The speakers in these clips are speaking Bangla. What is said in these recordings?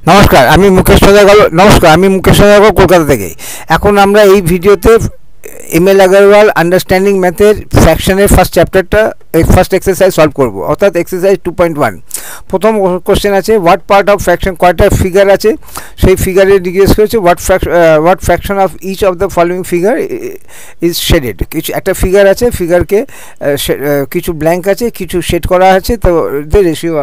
নমস্কার, আমি মুকেশ সদাগর কলকাতা থেকে। এখন আমরা এই ভিডিওতে এমএল আগরওয়াল আন্ডারস্ট্যান্ডিং ম্যাথের ফ্র্যাকশনের ফার্স্ট চ্যাপ্টারটা ফার্স্ট এক্সারসাইজ সলভ করব, অর্থাৎ এক্সারসাইজ 2.1। প্রথম কোশ্চেন আছে হোয়াট পার্ট অফ ফ্র্যাকশন, কয়টা ফিগার আছে সেই ফিগারে জিজ্ঞেস করেছে what fraction of each of the following figure is shaded. কিছু একটা ফিগার আছে, ফিগারকে কিছু ব্ল্যাঙ্ক আছে, কিছু শেড করা আছে, তো রেশিও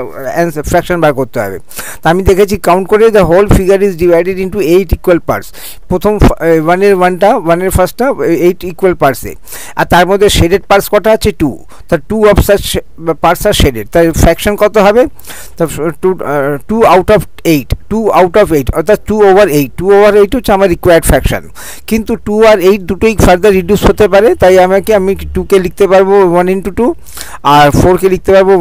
ফ্র্যাকশন বার করতে হবে। তা আমি দেখেছি কাউন্ট করে the whole figure is divided into 8 equal parts. প্রথম ওয়ানের ফার্স্টটা 8 ইকুয়াল পার্টসে, আর তার মধ্যে শেডেড পার্টস কটা আছে 2, তা 2 of such parts are shaded, তাই ফ্র্যাকশন কত হবে? তা 2 আউট অফ 8 অর্থাৎ 2/8 হচ্ছে আমার রিকোয়ার্ড ফ্র্যাকশন। কিন্তু 2 আর 8 দুটোই ফার্দার রিডিউস হতে পারে, তাই আমি 2কে লিখতে পারবো 1/2, আর 4কে লিখতে পারবো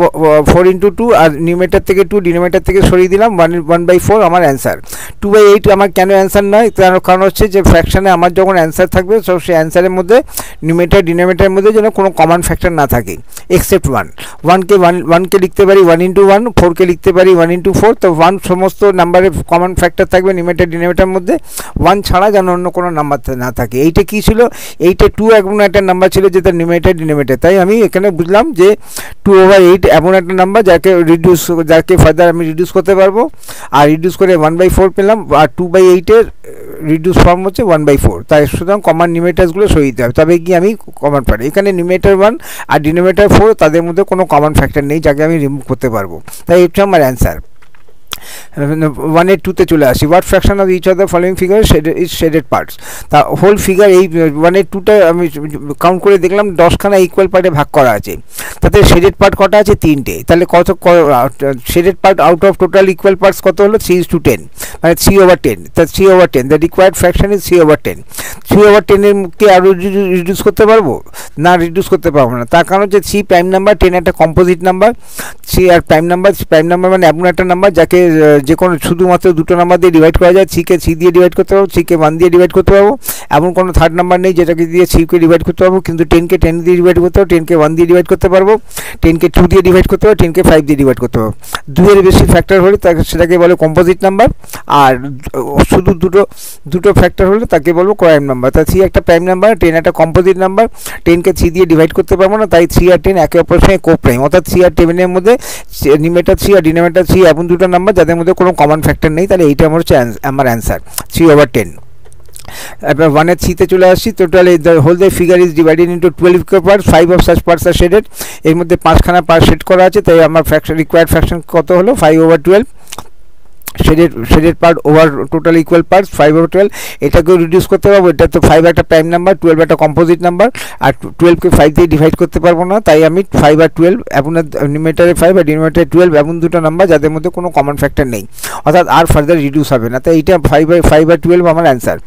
4/2, আর নিউমেটার থেকে 2 ডিনোমিনেটর থেকে সরিয়ে দিলাম 1/4 আমার অ্যান্সার। 2/8 আমার কেন অ্যান্সার নয়? কারণ হচ্ছে যে ফ্র্যাকশানে আমার যখন অ্যান্সার থাকবে সব সেই অ্যান্সারের মধ্যে নিউমেটার ডিনোমিনেটরের মধ্যে যেন কোনো কমন ফ্যাক্টর না থাকে এক্সেপ্ট 1কে লিখতে পারি 1/1, 4কে লিখতে পারি 1/4, তো 1 সমস্ত নাম্বারের কমন ফ্যাক্টর থাকবে নিউমেটার ডিনোমিনেটরের মধ্যে, 1 ছাড়া যেন অন্য কোনো নাম্বার না থাকে। এইটা কী ছিল? এইটা 2 এমন একটা নাম্বার ছিল যেটা নিউমেটার ডিনোমিনেটর, তাই আমি এখানে বুঝলাম যে 2/8 এমন একটা নাম্বার যাকে ফার্দার আমি রিডিউস করতে পারবো, আর রিডিউস করে 1/4 পেলাম, আর 2/8-এর রিডিউস ফর্ম হচ্ছে 1/4, তাই সুতরাং কমন নিউমেটারসগুলো সরিয়ে দিতে হবে, তবে কি আমি কমন পারি। এখানে নিউমেটার 1 আর ডিনোমিনেটর 4 তাদের মধ্যে কোনো কমন ফ্যাক্টর নেই যাকে আমি রিমুভ করতে পারবো, তাই এটা আমার অ্যান্সার। 1/2-তে চলে আসি, what fraction of each of the following figure is shaded parts. তা হোল ফিগার এই 1/2-টা আমি কাউন্ট করে দেখলাম 10খানা ইকুয়াল পার্টে ভাগ করা আছে, তাতে শেডেড পার্ট কটা আছে? 3টে। তাহলে কত shaded part out of total equal parts কত হলো? 3:10, মানে 3/10। তা 3/10 দ্য রিকোয়ার্ড ফ্র্যাকশন ইজ 3/10। 3/10-এর কে আরও রিডিউস করতে পারবো না? রিডিউস করতে পারবো না, তার কারণ হচ্ছে 3 প্রাইম নাম্বার, 10 একটা কম্পোজিট নাম্বার। 3 আর প্রাইম নাম্বার মানে এমন একটা নাম্বার যাকে যে কোনো শুধুমাত্র দুটো নাম্বার দিয়ে ডিভাইড করা যায়। 3কে 3 দিয়ে ডিভাইড করতে পারবো, 3কে 1 দিয়ে ডিভাইড করতে পারবো, এমন কোনো থার্ড নাম্বার নেই যেটাকে দিয়ে 3কে ডিভাইড করতে পারবো। কিন্তু 10কে 10 দিয়ে ডিভাইড করতে পারবো, 10কে 1 দিয়ে ডিভাইড করতে পারবো, 10কে 2 দিয়ে ডিভাইড করতে পারবো, 10কে 5 দিয়ে ডিভাইড করতে পারবো। 2-এর বেশি ফ্যাক্টর হলে সেটাকে বলে কম্পোজিট নাম্বার, আর শুধু দুটো ফ্যাক্টর হলে তাকে বলবো প্রাইম নাম্বার। তাই 3 একটা প্রাইম নাম্বার, 10 একটা কম্পোজিট নাম্বার, 10কে 3 দিয়ে ডিভাইড করতে পারবো না, তাই 3 আর 10 একে অপরের সঙ্গে কোপ্রাইম, অর্থাৎ 3 আর 10-এর মধ্যে নিউমেটার 3 আর ডিনোমিনেটর 3 এমন দুটো নাম্বার যাদের মধ্যে কোনো কমন ফ্যাক্টর নেই, তাহলে এইটা আমার হচ্ছে আমার অ্যান্সার 3/10। এবার 1/3-তে চলে আসছি, total the whole the figure is divided into 12 equal parts, 5 of such parts are shaded. এর মধ্যে 5খানা পার্ট শেড করা আছে, তাই আমার রিকোয়ার্ড ফ্র্যাকশন কত হলো? 5/12। Shaded part over total equal parts 5/12। এটাকেও রিডিউস করতে পারবো, এটা তো 5 একটা প্রাইম নাম্বার, 12 একটা কম্পোজিট নাম্বার, আর 12কে 5 দিয়ে ডিভাইড করতে পারবো না, তাই আমি 5/12 এবং নিউমেটারে 5 আর ডিনোমিনেটারে 12 এমন দুটো নাম্বার যাদের মধ্যে কোনো কমন ফ্যাক্টর নেই, অর্থাৎ আর ফার্দার রিডিউস হবে না, তাই এইটা 5/12 আমার অ্যান্সার।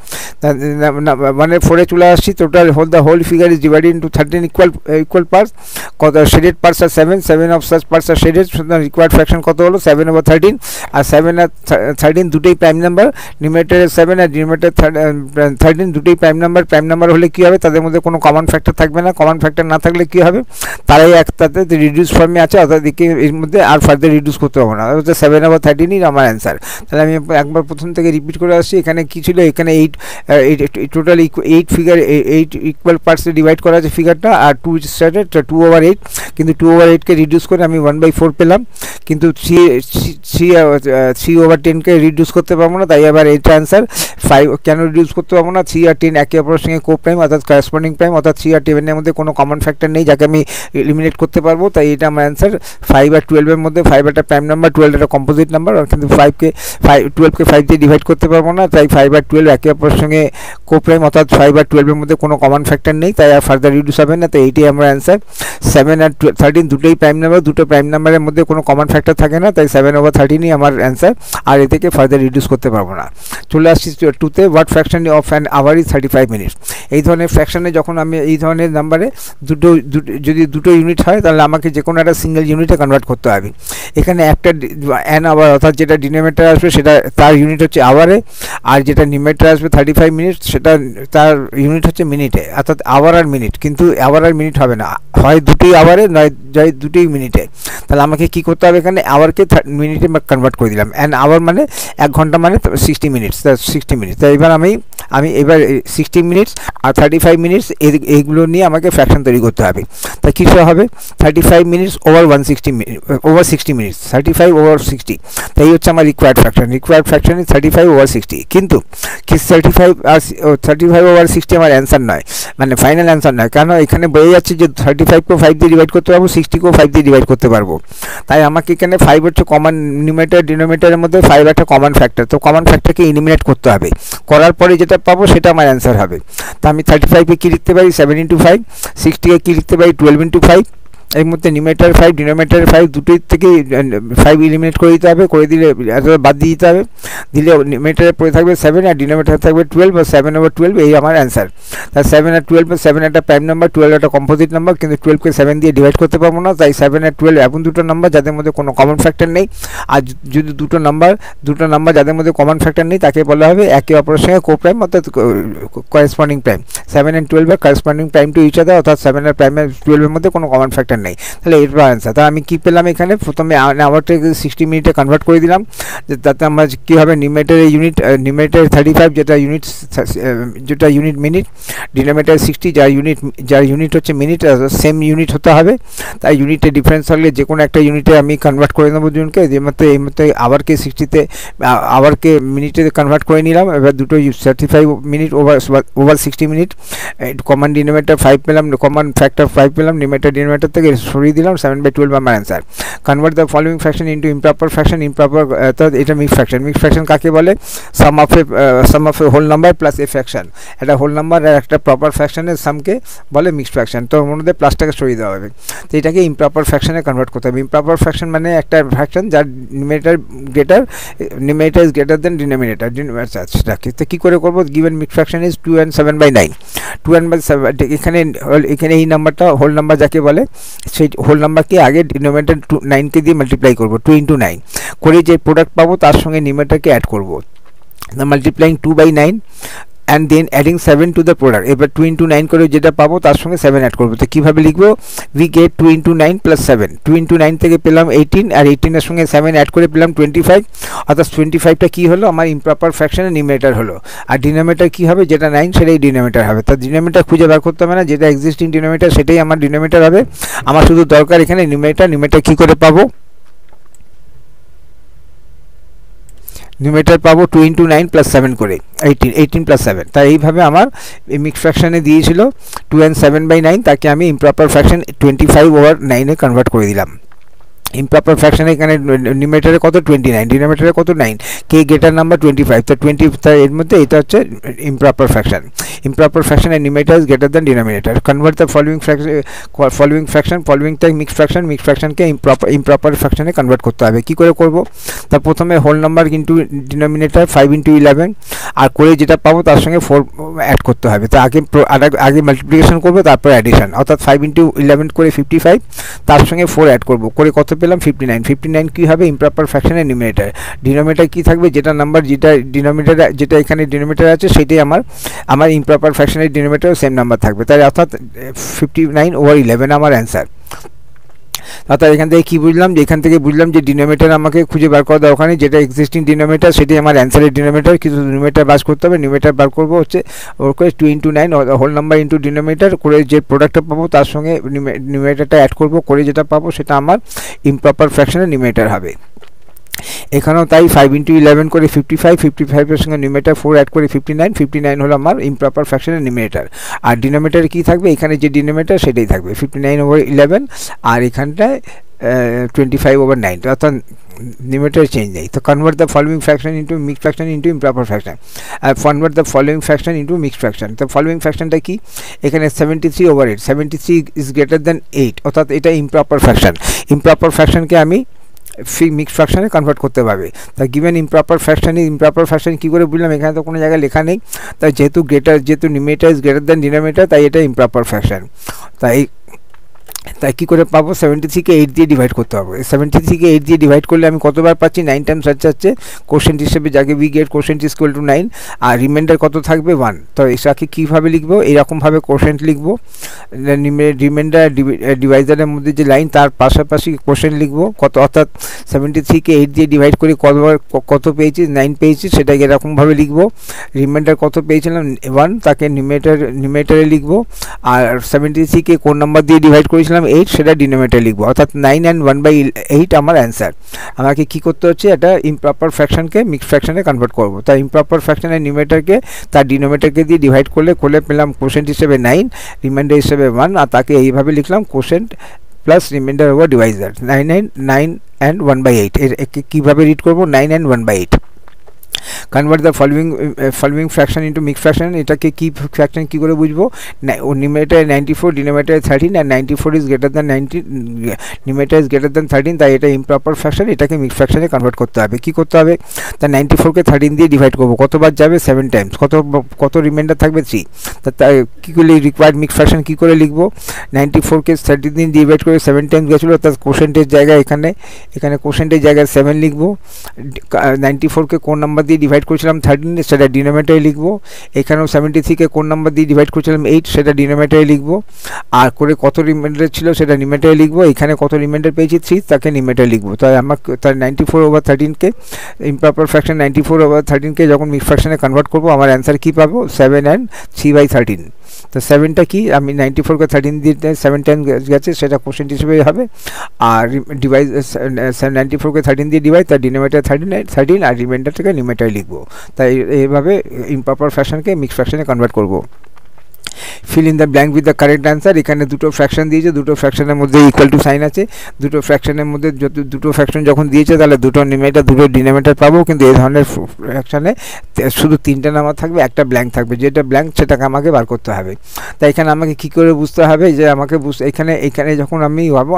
1/4-এ চলে আসছি, total the whole figure is divided into 13 equal parts. Shaded parts are 7 of such parts are shaded, required fraction কত হলো? 7/13, আর 7 আর 13 দুটোই প্রাইম নাম্বার, নিউমেটারে 7 আর ডিনোমিনেটারে 13 দুটোই প্রাইম নাম্বার হলে কী হবে? তাদের মধ্যে কোনো কমন ফ্যাক্টর থাকবে না, কমন ফ্যাক্টর না থাকলে কী হবে? তারাই একটাতে রিডিউস ফর্মে আছে, অর্থাৎ এর মধ্যে আর ফার্দার রিডিউস করতে হবে না, অর্থাৎ 7/13-ই আমার অ্যান্সার। তাহলে আমি একবার প্রথম থেকে রিপিট করে আসছি, এখানে কী ছিল? এখানে 8 ফিগার 8 ইকুয়াল পার্টসে ডিভাইড করা আছে ফিগারটা, আর 2 স্টার্টেড 2/8, কিন্তু 2/8-কে রিডিউস করে আমি 1/4 পেলাম, কিন্তু 3/10-কে রিডিউস করতে পারবো না, তাই আবার এইটা অ্যান্সার। 5 কেন রিডিউস করতে পারবো না? 3 আর 10 একে অপরের সঙ্গে কো প্রাইম, অর্থাৎ করেসপন্ডিং প্রাইম, অর্থাৎ 3 আর 10-এর মধ্যে কোনো কমন ফ্যাক্টর নেই যাকে আমি এলিমিনেট করতে পারবো, তাই এটা আমার অ্যান্সার। 5 আর 12-এর মধ্যে 5 একটা প্রাইম নাম্বার, 12 একটা কম্পোজিট নাম্বার, কিন্তু 12কে 5 দিয়ে ডিভাইড করতে পারবো না, তাই 5 আর 12 একে অপরের সঙ্গে কো প্রাইম, অর্থাৎ 5 আর 12-এর মধ্যে কোনো কমন ফ্যাক্টর নেই, তাই আর ফার্দার রিডিউস হবে না, তাই এইটাই আমার অ্যান্সার। 7 আর 13 দুটোই প্রাইম নাম্বার, দুটো প্রাইম নাম্বারের মধ্যে কোনো কমন ফ্যাক্টর থাকে না, তাই 7/13-ই আমার অ্যান্সার, আর এ থেকে ফার্দার রিডিউস করতে পারবো না। চলে আসছি 2-তে, what fraction of an hour is 35 minutes. এই ধরনের ফ্র্যাকশনে যখন আমি এই ধরনের নাম্বারে যদি দুটো ইউনিট হয়, তাহলে আমাকে যে কোনো একটা সিঙ্গেল ইউনিটে কনভার্ট করতে হবে। এখানে একটা অ্যান আওয়ার, অর্থাৎ যেটা ডিনোমিনেটর আসবে সেটা তার ইউনিট হচ্ছে আওয়ারে, আর যেটা নিউমেটার আসবে 35 মিনিটস সেটা তার ইউনিট হচ্ছে মিনিটে, অর্থাৎ আওয়ার আর মিনিট, কিন্তু আওয়ার আর মিনিট হবে না, হয় দুটোই আওয়ারে নয় দুটোই মিনিটে। তাহলে আমাকে কী করতে হবে? এখানে আওয়ারকে মিনিটে কনভার্ট করে দিলাম, অ্যান আওয়ার আওয়ার মানে 1 ঘন্টা মানে 60 মিনিটস, 60 মিনিটস। তো এবার আমি এবার 60 মিনিটস আর 35 মিনিটস এইগুলো নিয়ে আমাকে ফ্র্যাকশন তৈরি করতে হবে। তা কিছু হবে 35 minutes over 160 over 60 minutes, 35 over 60। তাই এই হচ্ছে আমার রিকোয়ার্ড ফ্র্যাকশন ইজ 35 ওভার 60। কিন্তু 35 ওভার 60 আমার অ্যান্সার নয়, মানে ফাইনাল অ্যান্সার নয়, কারণ এখানে বোঝা যাচ্ছে যে 35কেও 5 দিয়ে ডিভাইড করতে পারবো, 60কেও 5 দিয়ে ডিভাইড করতে পারবো। তাই আমাকে এখানে 5 হচ্ছে কমন নিউমারেটর ডিনোমিনেটরের মধ্যে 5 একটা কমন ফ্যাক্টর, তো কমন ফ্যাক্টরকে এলিমিনেট করতে হবে, করার পরে যেটা পাবো সেটা আমার অ্যান্সার হবে। তো আমি 35কে কী লিখতে পারি 7 × 5, 60কে কী লিখতে পারি 12 × 5। এর মধ্যে নিউমারেটর 5 ডিনোমিনেটর 5 দুটোই থেকে 5 এলিমিনেট করে দিতে হবে, করে দিলে বাদ দিয়ে দিতে হবে, দিলে নিউমারেটরে পড়ে থাকবে 7 আর ডিনোমিনেটরে থাকবে 12 বা 7 ওভার 12, এই আমার অ্যান্সার। তাই 7 আর 12, 7 একটা প্রাইম নাম্বার, 12 একটা কম্পোজিট নাম্বার, কিন্তু 12কে 7 দিয়ে ডিভাইড করতে পারবো না। তাই 7 আর 12 এমন দুটো নাম্বার যাদের মধ্যে কোনো কমন ফ্যাক্টর নেই। আর যদি দুটো নাম্বার যাদের মধ্যে কমন ফ্যাক্টর নেই তাকে বলা হবে একে অপরের সঙ্গে কোপ্রাইম, অর্থাৎ corresponding prime. 7 and 12 are corresponding prime to each other, অর্থাৎ 7 আর প্রাইম 12 মধ্যে কোনো কমন ফ্যাক্টর নেই। তাহলে এরপর অ্যান্সার। তা আমি কী পেলাম এখানে, প্রথমে আওয়ারটাকে 60 মিনিটে কনভার্ট করে দিলাম, তাতে আমার কী হবে নিউমারেটরের ইউনিট, নিউমারেটর 35 যেটা ইউনিট মিনিট, ডিনোমিনেটর 60 যার ইউনিট হচ্ছে মিনিট, সেম ইউনিট হতে হবে। তাই ইউনিটে ডিফারেন্স থাকলে যে কোনো একটা ইউনিটে আমি কনভার্ট করে নেবো দুজনকে, যে মতো এই মতো আওয়ারকে 60তে আওয়ারকে মিনিটে কনভার্ট করে নিলাম। এবার দুটো 35 minute over 60 minute, common denominator 5 পেলাম, কমন ফ্যাক্টর 5 পেলাম, ডিনোমিনেটর থেকে সরিয়ে দিলাম, 7/12 আমার answer. Convert the following fraction into improper fraction. অর্থাৎ এটা মিক্স ফ্র্যাকশন কাকে বলে, sum of a whole number plus a fraction. একটা হোল নাম্বার আর একটা প্রপার ফ্র্যাকশনের সামকে বলে মিক্সড ফ্র্যাকশন। তো ওর মধ্যে প্লাসটাকে সরিয়ে দেওয়া হবে। তো এটাকে ইমপ্রপার ফ্র্যাকশনে কনভার্ট করতে হবে। ইমপ্রপার ফ্র্যাকশন মানে একটা ফ্র্যাকশন যার numerator is greater than denominator. সেটাকে তো কী করে করবো, given mixed fraction is 2 and 7/9। 2 and 7 এখানে এই নাম্বারটা হোল নাম্বার যাকে বলে, সেই হোল নাম্বারকে আগে ডিনোমিনেটর 9কে দিয়ে মাল্টিপ্লাই করবো, 2 × 9 করে যে প্রোডাক্ট পাবো তার সঙ্গে নিউমারেটরকে অ্যাড করবো, multiplying 2/9 and then adding 7 to the product। এবার 2 × 9 করে যেটা পাবো তার সঙ্গে 7 অ্যাড করবো। তো কীভাবে লিখবো, we get 2 × 9 + 7। 2 × 9 থেকে পেলাম 18, আর 18-এর সঙ্গে 7 অ্যাড করে পেলাম 25। অর্থাৎ 25টা কী হলো, আমার ইমপ্রপার ফ্র্যাকশনের নিউমারেটর হলো। আর ডিনোমিনেটর কী হবে, যেটা 9 সেটাই ডিনোমিনেটর হবে। তো ডিনোমিনেটর খুঁজে বার করতে হবে না, যেটা এক্সিস্টিং ডিনোমিনেটর সেটাই আমার ডিনোমিনেটর হবে। আমার শুধু দরকার এখানে নিউমারেটর কী করে পাবো, নিউমারেটর পাবো 2 × 9 + 7 করে 18 + 7। তাই এইভাবে আমার এই মিক্স ফ্র্যাকশানে দিয়েছিল 2 and 7/9, তাকে আমি ইমপ্রপার ফ্র্যাকশন 25/9-এ কনভার্ট করে দিলাম। ইমপ্রপার ফ্র্যাকশনে এখানে নিউমারেটরে কত 29, ডিনোমিনেটরে কত 9, কে গ্রেটার নাম্বার 25। তো 20, এর মধ্যে এটা হচ্ছে ইমপ্রপার ফ্র্যাকশনের numerator is greater than denominator. Convert the following ফ্র্যাকশনটা মিক্স ফ্র্যাকশনকে ইমপ্রপার ফ্র্যাকশনে কনভার্ট করতে হবে। কী করে করবো, তা প্রথমে হোল নাম্বার ইন্টু ডিনোমিনেটর 5 × 11, আর করে যেটা পাবো তার সঙ্গে 4 অ্যাড করতে হবে। তো আগে মাল্টিপ্লিকেশন করবো, তারপর অ্যাডিশন, অর্থাৎ 5 × 11 করে 55, তার সঙ্গে 4 অ্যাড করবো, করে কত পেলাম 59। 59 কী হবে, ইমপ্রপার ফ্র্যাকশনের ডিনোমিনেটর কী থাকবে, যেটা নাম্বার যেটা এখানে ডিনোমিনেটর আছে সেটাই আমার ইমপ্রপার ফ্র্যাকশনের ডিনোমিনেটর সেম নাম্বার থাকবে। তাই অর্থাৎ 59/11 আমার অ্যান্সার। অর্থাৎ এখান থেকে কী বুঝলাম, যে এখান থেকে বুঝলাম যে ডিনোমিনেটর আমাকে খুঁজে বার করা দরকার নেই, যেটা এক্সিস্টিং ডিনোমিনেটর সেটাই আমার অ্যান্সারের ডিনোমিনেটর, কিন্তু নিউমারেটর বাস করতে হবে। নিউমারেটর বার করবো হচ্ছে ওর করে 2 × 9 হোল নাম্বার ইন্টু ডিনোমিনেটর, করে যে প্রোডাক্টটা পাবো তার সঙ্গে নিউমারেটরটা অ্যাড করবো, করে যেটা পাবো সেটা আমার ইমপ্রপার ফ্র্যাকশনের নিউমারেটর হবে। এখানেও তাই 5 × 11 করে 55-এর সঙ্গে নিউমারেটর 4 অ্যাড করে 59 হলো আমার ইমপ্রপার ফ্র্যাকশনের নিউমারেটর। আর ডিনোমিনেটরে কী থাকবে, এখানে যে ডিনোমিনেটর সেটাই থাকবে 59/11, আর এখানটায় 25/9, অর্থাৎ নিউমারেটর চেঞ্জ নেই। তো convert the following fraction into mixed fraction into improper fraction. Convert the following fraction into mixed fraction. তো ফলোইং ফ্র্যাকশনটা কি, এখানে 73/8, 73 ইজ গ্রেটার দ্যান 8, অর্থাৎ এটা ইমপ্রপার ফ্র্যাকশন। ইমপ্রপার ফ্র্যাকশনকে আমি মিক্সড ফ্র্যাকশনে কনভার্ট করতে পারবে। তাই গিভেন ইমপ্রপার ফ্র্যাকশন কী করে বুঝলাম, এখানে তো কোনো জায়গায় লেখা নেই। তাই যেহেতু numerator is greater than denominator, তাই এটা ইমপ্রপার ফ্র্যাকশন। তাই তাই কী করে পাবো, 73-কে 8 দিয়ে ডিভাইড করতে হবে। 73-কে 8 দিয়ে ডিভাইড করলে আমি কতবার পাচ্ছি, 9 টাইমস যাচ্ছে কোশেন্ট হিসেবে, যাকে we get quotient is equal to 9, আর রিমাইন্ডার কত থাকবে 1। তো এটাকে কীভাবে লিখবো, এরকমভাবে কোশেন্ট লিখবো, রিমাইন্ডার ডিভাইজারের মধ্যে যে লাইন তার পাশাপাশি কোশেন্ট লিখবো কত, অর্থাৎ 73-কে 8 দিয়ে ডিভাইড করে কত পেয়েছি, 9 পেয়েছি, সেটাকে এরকমভাবে লিখবো। রিমাইন্ডার কত পেয়েছিলাম 1, তাকে নিউমেটারে লিখবো। আর 73-কে কোন নাম্বার দিয়ে ডিভাইড করেছিলাম 8, সেটা ডিনোমিনেটরে লিখবো, অর্থাৎ 9 and 1/8 আমার অ্যান্সার। আমাকে কী করতে হচ্ছে, এটা ইমপ্রপার ফ্র্যাকশনকে মিক্সড ফ্র্যাকশনে কনভার্ট করবো। তাই ইমপ্রপার ফ্র্যাকশনের নিউমেটারকে তার ডিনোমিনেটরকে দিয়ে ডিভাইড করলে পেলাম কোশেন্ট হিসেবে 9, রিমাইন্ডার হিসেবে 1, আর তাকে এইভাবে লিখলাম quotient plus reminder over Deviser 9 and 1/8। একে কীভাবে রিড করবো, 9 and 1/8। Convert the following fraction into mixed fraction. এটাকে কি ফ্র্যাকশন কী করে বুঝবো, নিউমেটারে 94, ডিনোমিনেটারে 13, আর 94 is greater than 90, numerator is greater than 13, তাই এটা ইমপ্রপার ফ্র্যাকশন, এটাকে মিক্সড ফ্র্যাকশনে কনভার্ট করতে হবে। কী করতে হবে, তা 94-কে 13 দিয়ে ডিভাইড করবো, কতবার যাবে 7 টাইমস, কত রিমাইন্ডার থাকবে 3। তা কী করে রিকোয়ার্ড মিক্সড ফ্র্যাকশন কী করে লিখবো, 94-কে 13 দিয়ে ডিভাইড করে 7 টাইমস গেছিলো, অর্থাৎ কোশেন্টের জায়গায় এখানে কোশেন্টের জায়গায় 7 লিখবো। 94-কে কোন নাম্বার দিয়ে ডিভাইড করেছিলাম 13, সেটা ডিনোমিনেটরে লিখবো। এখানেও 73-কে কোন নাম্বার দিয়ে ডিভাইড করেছিলাম 8, সেটা ডিনোমিনেটরে লিখবো। আর করে কত রিমাইন্ডার ছিল সেটা নিউমেটারে লিখবো। এখানে কত রিমাইন্ডার পেয়েছি 3, তাকে নিউমেটারে লিখবো। তাই তার 94/13-কে ইমপ্রপার ফ্র্যাকশন 94/13-কে যখন মিক্সড ফ্র্যাকশনে কনভার্ট করবো, আমার অ্যান্সার কী পাবো, 7 and 3/13। তো 7টা কি, আমি 94-কে 13 দিয়ে 7 টাইম গেছে, সেটা কোশেন্ট হিসেবে হবে। আর 94-কে 13 দিয়ে ডিভাইড, তার ডিনোমিনেটর 13, আর রিমাইন্ডারটাকে নিউমেটারে লিখবো। তাই এইভাবে ইমপ্রপার ফ্র্যাকশনকে মিক্সড ফ্র্যাকশনে কনভার্ট করবো। Fill in the blank with the correct answer. এখানে দুটো ফ্র্যাকশন দিয়েছে, দুটো ফ্র্যাকশনের মধ্যে ইকুয়াল টু সাইন আছে। দুটো ফ্র্যাকশনের মধ্যে দুটো ফ্র্যাকশন যখন দিয়েছে, তাহলে দুটো নিউমেটার দুটো ডিনোমিনেটর পাবো। কিন্তু এই ধরনের ফ্র্যাকশনে শুধু 3টে নাম্বার থাকবে, একটা ব্ল্যাঙ্ক থাকবে। যেটা ব্ল্যাঙ্ক সেটাকে আমাকে বার করতে হবে। তাই এখানে আমাকে কী করে বুঝতে হবে, যে আমাকে এখানে যখন আমি ভাবো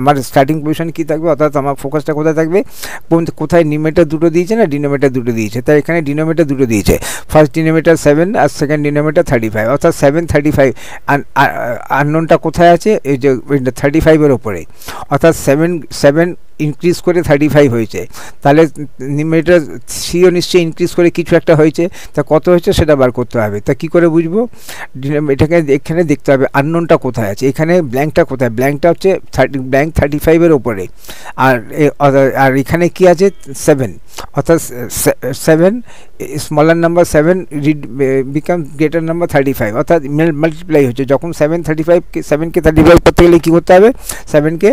আমার স্টার্টিং পজিশন কী থাকবে, অর্থাৎ আমার ফোকাসটা কোথায় থাকবে, কোথায় নিউমেটার দুটো দিয়েছে না ডিনোমিনেটর দুটো দিয়েছে। তাই এখানে ডিনোমিনেটর দুটো দিয়েছে, ফার্স্ট ডিনোমিনেটর 7 আর সেকেন্ড ডিনোমিনেটর 35, অর্থাৎ 735। আননোনটা কোথায় আছে, এই যে 35-এর ওপরে, অর্থাৎ 7 ইনক্রিজ করে 35 হয়েছে। তাহলে নিউমেটার সিও নিশ্চয়ই ইনক্রিজ করে কিছু একটা হয়েছে, তা কত হয়েছে সেটা বার করতে হবে। তা কী করে বুঝবো, এটাকে এখানে দেখতে হবে আননোনটা কোথায় আছে। এখানে ব্ল্যাঙ্কটা কোথায়, ব্ল্যাঙ্কটা হচ্ছে 35-এর ওপরে। আর এখানে কি আছে 7, অর্থাৎ 7 smaller number 7 become greater number 35, অর্থাৎ মাল্টিপ্লাই হচ্ছে। যখন 7কে 35 করতে গেলে কী করতে হবে, 7কে